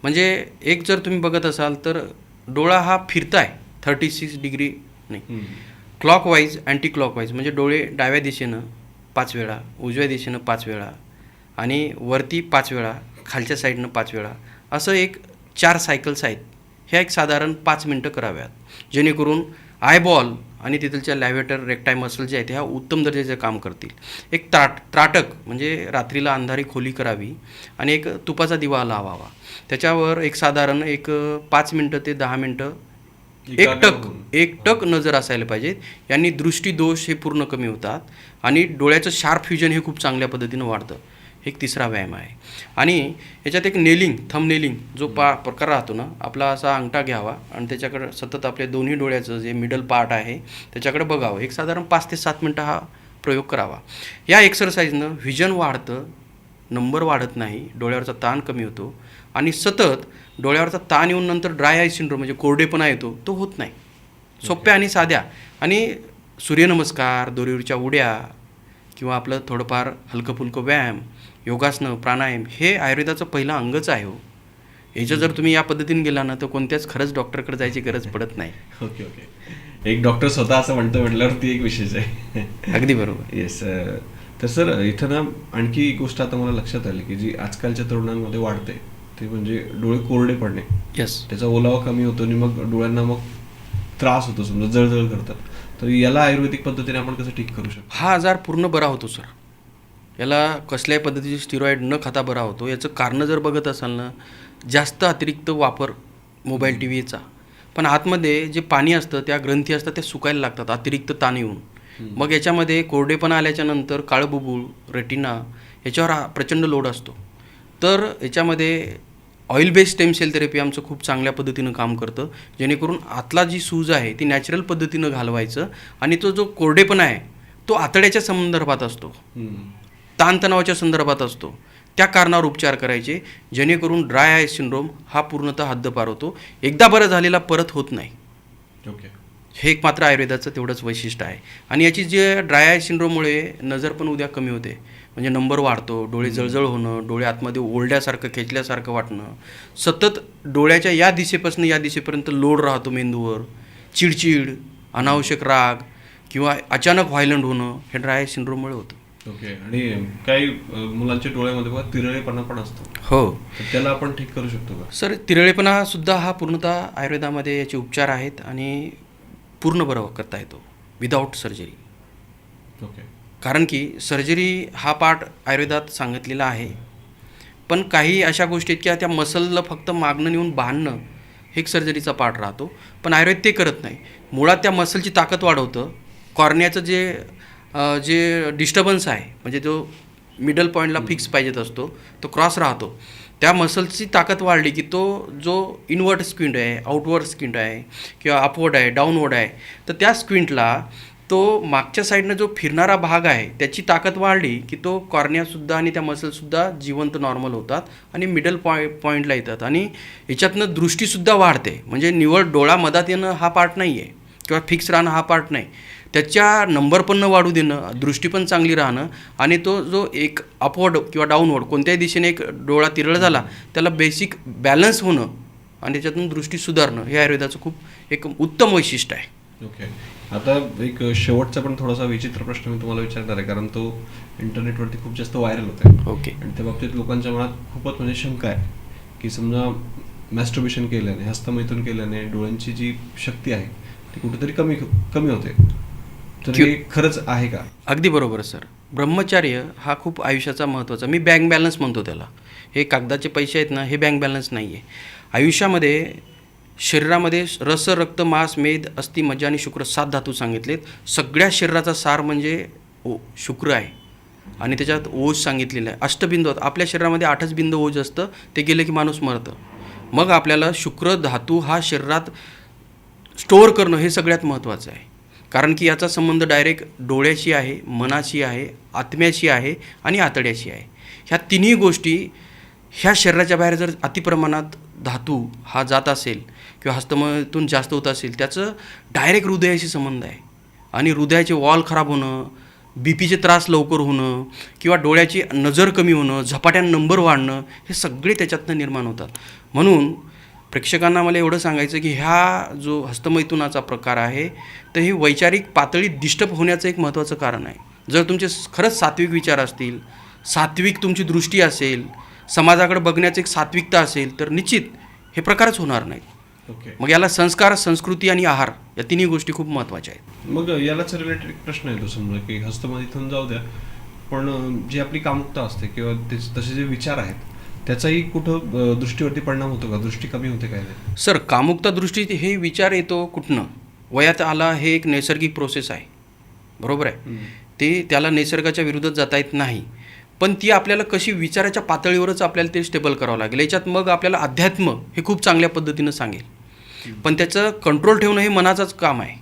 म्हणजे एक जर तुम्ही बघत असाल तर डोळा हा फिरताय 36 डिग्री नाही, क्लॉकवाईज, अँटी क्लॉकवाईज, म्हणजे डोळे डाव्या दिशेनं 5 वेळा, उजव्या दिशेनं 5 वेळा आणि वरती 5 वेळा, खालच्या साईडनं 5 वेळा, असं एक 4 सायकल्स आहेत. ह्या एक साधारण 5 मिनटं कराव्यात, जेणेकरून आयबॉल आणि तिथलच्या लॅव्हेटर रेक्टाय मसल जे आहेत ह्या उत्तम दर्जाचे काम करतील. एक त्राटक म्हणजे रात्रीला अंधारी खोली करावी आणि एक तुपाचा दिवा लावावा. त्याच्यावर एक साधारण 5 मिनटं ते 10 मिनटं एक टक नजर असायला पाहिजेत. यांनी दृष्टीदोष हे पूर्ण कमी होतात आणि डोळ्याचं शार्प फ्युजन हे खूप चांगल्या पद्धतीनं वाढतं. एक तिसरा व्यायाम आहे. आणि याच्यात एक थंब नेलिंग जो प्रकार राहतो ना, आपला असा अंगठा घ्यावा आणि त्याच्याकडे सतत आपल्या दोन्ही डोळ्याचं जे मिडल पार्ट आहे त्याच्याकडे बघावं. एक साधारण 5 ते 7 मिनटं हा प्रयोग करावा. या एक्सरसाइजनं व्हिजन वाढतं, नंबर वाढत नाही, डोळ्यावरचा ताण कमी होतो आणि सतत डोळ्यावरचा ताण येऊन नंतर ड्राय आय सिंड्रोम म्हणजे कोरडेपणा येतो, तो होत नाही. सोप्या आणि साध्या. आणि सूर्यनमस्कार, दोरीवरच्या उड्या किंवा आपलं थोडंफार हलकं फुलकं व्यायाम, योगासनं, प्राणायाम हे आयुर्वेदाचं पहिलं अंगच आहे हो. याचं जर तुम्ही या पद्धतीने गेला ना, तर कोणत्याच खरंच डॉक्टरकडे जायची गरज पडत नाही. ओके. एक डॉक्टर स्वतः असं म्हणतो म्हटल्यावरती एक विशेष आहे. अगदी बरोबर. येस. तर सर, इथं ना आणखी एक गोष्ट आता मला लक्षात आली की जी आजकालच्या तरुणांमध्ये वाढते, ते म्हणजे डोळे कोरडे पडणे. येस. त्याचा ओलावा कमी होतो आणि मग डोळ्यांना मग त्रास होतो, समजा जळजळ करतात. तर याला आयुर्वेदिक पद्धतीने आपण कसं ठीक करू शकतो? हा आजार पूर्ण बरा होतो सर. याला कसल्याही पद्धतीचे स्टिरॉइड न खाता बरा होतो. याचं कारणं जर बघत असाल ना, जास्त अतिरिक्त वापर मोबाईल TVचा, पण आतमध्ये जे पाणी असतं, त्या ग्रंथी असतात, त्या सुकायला लागतात अतिरिक्त ताण येऊन. मग याच्यामध्ये कोरडेपणा आल्याच्या नंतर काळबुबुळ, रेटिना याच्यावर प्रचंड लोड असतो. तर याच्यामध्ये oil based stem cell therapy आमचं खूप चांगल्या पद्धतीनं काम करतं, जेणेकरून आतला जी सूज आहे ती नॅचरल पद्धतीनं घालवायचं आणि तो जो कोरडेपणा आहे तो आतड्याच्या संदर्भात असतो, ताणतणावाच्या संदर्भात असतो, त्या कारणावर उपचार करायचे, जेणेकरून ड्राय आय सिंड्रोम हा पूर्णतः हद्दपार होतो. एकदा बरं झालेला परत होत नाही. ओके. हे एक मात्र आयुर्वेदाचं तेवढंच वैशिष्ट्य आहे. आणि याची जे ड्राय आय सिंड्रोममुळे नजर पण उद्या कमी होते, म्हणजे नंबर वाढतो, डोळे जळजळ होणं, डोळे आतमध्ये ओढल्यासारखं खेचल्यासारखं वाटणं, सतत डोळ्याच्या या दिशेपासून या दिशेपर्यंत लोड राहतो मेंदूवर, चिडचिड, अनावश्यक राग किंवा अचानक व्हायलंट होणं, हे ड्राय आय सिंड्रोममुळे होतं. ओके. आणि काही मुलांच्या डोळ्यामध्ये बघा तिरळेपणा पण असतो, हो तर त्याला आपण ठीक करू शकतो का? सर, तिरळेपणासुद्धा हा पूर्णतः आयुर्वेदामध्ये याचे उपचार आहेत आणि पूर्ण बरं करता येतो विदाऊट सर्जरी. ओके. कारण की सर्जरी हा पार्ट आयुर्वेदात सांगितलेला आहे, पण काही अशा गोष्टी आहेत की त्या मसलला फक्त मागणं नेऊन बांधणं हे एक सर्जरीचा पार्ट राहतो, पण आयुर्वेद ते करत नाही. मुळात त्या मसलची ताकद वाढवतं. कॉर्नियाचं जे डिस्टर्बन्स आहे, म्हणजे जो मिडल पॉईंटला फिक्स पाहिजेत असतो तो क्रॉस राहतो. त्या मसल्सची ताकद वाढली की तो जो इनवर्ट स्क्विंट आहे, आउटवर्ड स्क्विंट आहे किंवा अपवर्ड आहे, डाऊनवर्ड आहे, तर त्या स्क्विंटला तो मागच्या साईडनं जो फिरणारा भाग आहे त्याची ताकद वाढली की तो कॉर्नियासुद्धा आणि त्या मसलसुद्धा जिवंत नॉर्मल होतात आणि मिडल पॉईंटला येतात आणि याच्यातनं दृष्टीसुद्धा वाढते. म्हणजे निवड डोळा मधात येणं हा पार्ट नाही आहे किंवा फिक्स राहणं हा पार्ट नाही. त्याच्या नंबर पण न वाढू देणं, दृष्टी पण चांगली राहणं आणि तो जो एक अपवर्ड किंवा डाऊनवर्ड कोणत्याही दिशेने एक डोळा तिरळ झाला त्याला बेसिक बॅलन्स होणं आणि त्याच्यातून दृष्टी सुधारणं हे आयुर्वेदाचं खूप एक उत्तम वैशिष्ट्य आहे. ओके. आता एक शेवटचा पण थोडासा विचित्र प्रश्न मी तुम्हाला विचारणार आहे, कारण तो इंटरनेटवरती खूप जास्त व्हायरल होत आहे. ओके. आणि त्या बाबतीत लोकांच्या मनात खूपच म्हणजे शंका आहे की समजा मॅस्टर्बेशन केल्याने, हस्तमैथून केल्याने डोळ्यांची जी शक्ती आहे ती कुठेतरी कमी होते, तर हे खरंच आहे का? अगदी बरोबर सर. ब्रह्मचार्य हा खूप आयुष्याचा महत्त्वाचा, मी बँक बॅलन्स म्हणतो त्याला. हे कागदाचे पैसे आहेत ना, हे बँक बॅलन्स नाही आहे. आयुष्यामध्ये शरीरामध्ये रस, रक्त, मांस, मेद, अस्थि, मज्जा आणि शुक्र 7 धातू सांगितलेत. सगळ्या शरीराचा सार म्हणजे शुक्र आहे आणि त्याच्यात ओज सांगितलेलं आहे. अष्टबिंदू, आपल्या शरीरामध्ये 8च बिंदू ओज असतं, ते गेलं की माणूस मरतं. मग आपल्याला शुक्र धातू हा शरीरात स्टोअर करणं हे सगळ्यात महत्त्वाचं आहे, कारण की याचा संबंध डायरेक्ट डोळ्याशी आहे, मनाशी आहे, आत्म्याशी आहे आणि आतड्याशी आहे. ह्या तिन्ही गोष्टी ह्या शरीराच्या बाहेर जर अतिप्रमाणात धातू हा जात असेल किंवा हस्तमैथून जास्त होत असेल, त्याचं डायरेक्ट हृदयाशी संबंध आहे आणि हृदयाचे वॉल खराब होणं, बीपीचे त्रास लवकर होणं किंवा डोळ्याची नजर कमी होणं, झपाट्यानं नंबर वाढणं, हे सगळे त्याच्यातनं निर्माण होतात. म्हणून प्रेक्षकांना मला एवढं सांगायचं की ह्या जो हस्तमैथुनाचा प्रकार आहे तर ही वैचारिक पातळी डिस्टर्ब होण्याचं एक महत्त्वाचं कारण आहे. जर तुमचे खरंच सात्विक विचार असतील, सात्विक तुमची दृष्टी असेल, समाजाकडे बघण्याचं एक सात्विकता असेल, तर निश्चित हे प्रकारच होणार नाहीत. ओके. मग याला संस्कार, संस्कृती आणि आहार या तिन्ही गोष्टी खूप महत्त्वाच्या आहेत. मग यालाच रिलेटेड प्रश्न येतो समजा की हस्तमैथून जाऊ द्या, पण जी आपली कामुकता असते किंवा तसे जे विचार आहेत त्याचाही कुठं दृष्टीवरती परिणाम होतो का? दृष्टी कमी होते काय नाही? सर, कामुकता दृष्टी हे विचार येतो कुठनं? वयात आला हे एक नैसर्गिक प्रोसेस आहे, बरोबर आहे. ते त्याला निसर्गाच्या विरुद्धात जाता येत नाही, पण ती आपल्याला कशी विचाराच्या पातळीवरच आपल्याला ते स्टेबल करावं लागेल. याच्यात मग आपल्याला अध्यात्म हे खूप चांगल्या पद्धतीनं सांगेल, पण त्याचं कंट्रोल ठेवणं हे मनाचंच काम आहे,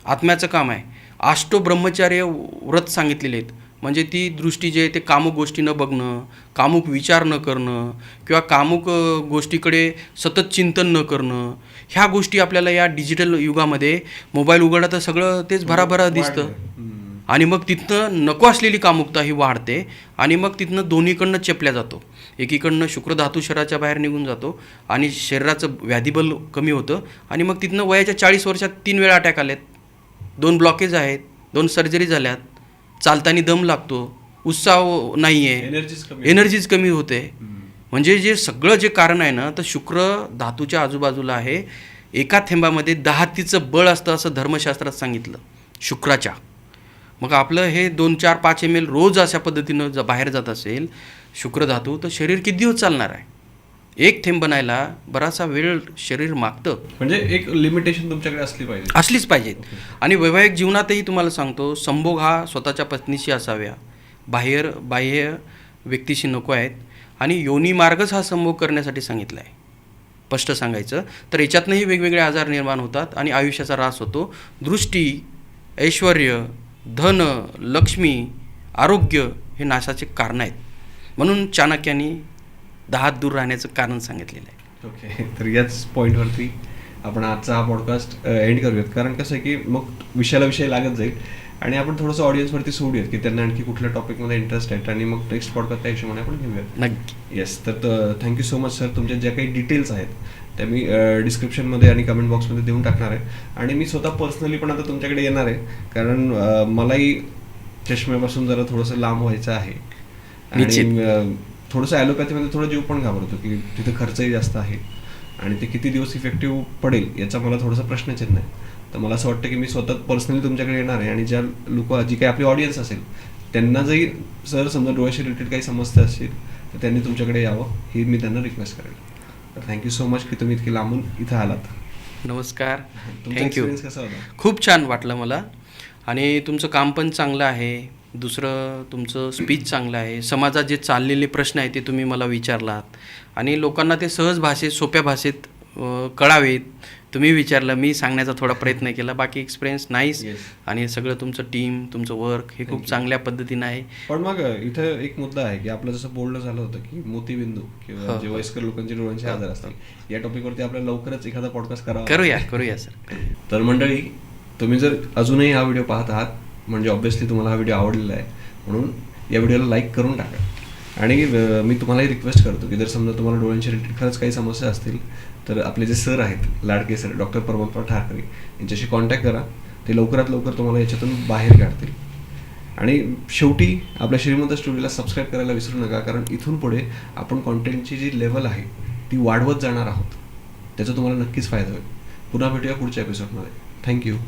आत्म्याचं काम आहे. आष्टो ब्रह्मचार्य व्रत सांगितलेले आहेत, म्हणजे ती दृष्टी जे आहे ते कामुक गोष्टी न बघणं, कामुक विचार न करणं किंवा कामुक गोष्टीकडे सतत चिंतन न करणं, ह्या गोष्टी आपल्याला या डिजिटल युगामध्ये मोबाईल उघडला तर सगळं तेच भराभरा दिसतं आणि मग तिथनं नको असलेली कामुकता ही वाढते आणि मग तिथनं दोन्हीकडनं चेपल्या जातो. एकीकडनं शुक्रधातू शरीराच्या बाहेर निघून जातो आणि शरीराचं व्याधिबल कमी होतं आणि मग तिथनं वयाच्या 40 वर्षात 3 वेळा अटॅक आलेत, 2 ब्लॉकेज आहेत, 2 सर्जरी झाल्यात, चालताना दम लागतो, उत्साह नाही आहे, एनर्जीच कमी होते. म्हणजे जे सगळं जे कारण आहे ना, तर शुक्र धातूच्या आजूबाजूला आहे. एका थेंबामध्ये 10 तिचं बळ असतं असं धर्मशास्त्रात सांगितलं शुक्राच्या. मग आपलं हे 2, 4, 5 ml रोज अशा पद्धतीनं बाहेर जात असेल शुक्र धातू, तर शरीर किती दिवस चालणार आहे? एक थेंब बनायला बराचसा वेळ शरीर मागतं. म्हणजे एक लिमिटेशन तुमच्याकडे असलीच पाहिजेत. आणि वैवाहिक जीवनातही तुम्हाला सांगतो, संभोग हा स्वतःच्या पत्नीशी असाव्या, बाह्य व्यक्तीशी नको आहेत. आणि योनी मार्गच हा संभोग करण्यासाठी सांगितला आहे. स्पष्ट सांगायचं तर याच्यातनंही वेगवेगळे आजार निर्माण होतात आणि आयुष्याचा ऱ्हास होतो. दृष्टी, ऐश्वर, धन, लक्ष्मी, आरोग्य हे नाशाचे कारण आहेत. म्हणून चाणक्यांनी 10 हात दूर राहण्याचं कारण सांगितलेलं आहे. ओके, तर याच पॉईंटवरती आपण आजचा हा पॉडकास्ट एंड करूयात. कारण कसं आहे की मग विषय लागत जाईल आणि आपण थोडंसं ऑडियन्सवरती सोडूयात की त्यांना आणखी कुठल्या टॉपिकमध्ये इंटरेस्ट आहेत आणि मग नेक्स्ट पॉडकास्ट त्या हिशोबाने आपण घेऊयात. नक्की. येस, तर थँक्यू सो मच सर. तुमच्या ज्या काही डिटेल्स आहेत त्या मी डिस्क्रिप्शनमध्ये आणि कमेंट बॉक्समध्ये देऊन टाकणार आहे. आणि मी स्वतः पर्सनली पण आता तुमच्याकडे येणार आहे, कारण मलाही चष्म्यापासून जरा थोडंसं लांब व्हायचं आहे. आणि थोडंसं ॲलोपॅथीमध्ये थोडं जीव पण घाबरतो की तिथं खर्चही जास्त आहे आणि ते किती दिवस इफेक्टिव्ह पडेल याचा मला थोडासा प्रश्नचिन्ह आहे. तर मला असं वाटतं की मी स्वतः पर्सनली तुमच्याकडे येणार आहे आणि ज्या जी काही आपली ऑडियन्स असेल त्यांना जरी सर समजा डोळ्याशी रिलेटेड काही समस्या असतील तर त्यांनी तुमच्याकडे यावं ही मी त्यांना रिक्वेस्ट करेन. तर थँक्यू सो मच की तुम्ही इतकी लांबून इथं आलात. नमस्कार. तुमचा थँक्यू. एक्सपिरियन्स कसा होता? खूप छान वाटलं मला. आणि तुमचं काम पण चांगलं आहे. दुसरं तुमचं स्पीच चांगलं आहे. समाजात जे चाललेले प्रश्न आहेत ते तुम्ही मला विचारलात आणि लोकांना ते सहज भाषेत, सोप्या भाषेत कळावेत तुम्ही विचारलं. मी सांगण्याचा थोडा प्रयत्न केला. बाकी एक्सपिरियन्स नाईस. Yes. आणि सगळं तुमचं टीम, तुमचं वर्क हे खूप चांगल्या पद्धतीनं आहे. पण मग इथं एक मुद्दा आहे की आपलं जसं बोलणं झालं होतं की मोतीबिंदू किंवा जे वयस्कर लोकांचे डोळ्यांचे आजार असतात या टॉपिकवरती आपल्याला लवकरच एखादा पॉडकास्ट करूया सर. तर मंडळी, तुम्ही जर अजूनही हा व्हिडिओ पाहत आहात म्हणजे ऑब्व्हियसली तुम्हाला हा व्हिडिओ आवडलेला आहे, म्हणून या व्हिडिओला लाईक करून टाका. आणि मी तुम्हालाही रिक्वेस्ट करतो की जर समजा तुम्हाला डोळ्यांच्या रिलेटेड खरंच काही समस्या असतील तर आपले जे सर आहेत, लाडके सर डॉक्टर परमात्मा ठाकरे, यांच्याशी कॉन्टॅक्ट करा. ते लवकरात लवकर तुम्हाला याच्यातून बाहेर काढतील. आणि शेवटी आपल्या श्रीमंत स्टुडिओला सबस्क्राईब करायला विसरू नका, कारण इथून पुढे आपण कॉन्टेंटची जी लेवल आहे ती वाढवत जाणार आहोत. त्याचा तुम्हाला नक्कीच फायदा होईल. पुन्हा भेटूया पुढच्या एपिसोडमध्ये. थँक्यू.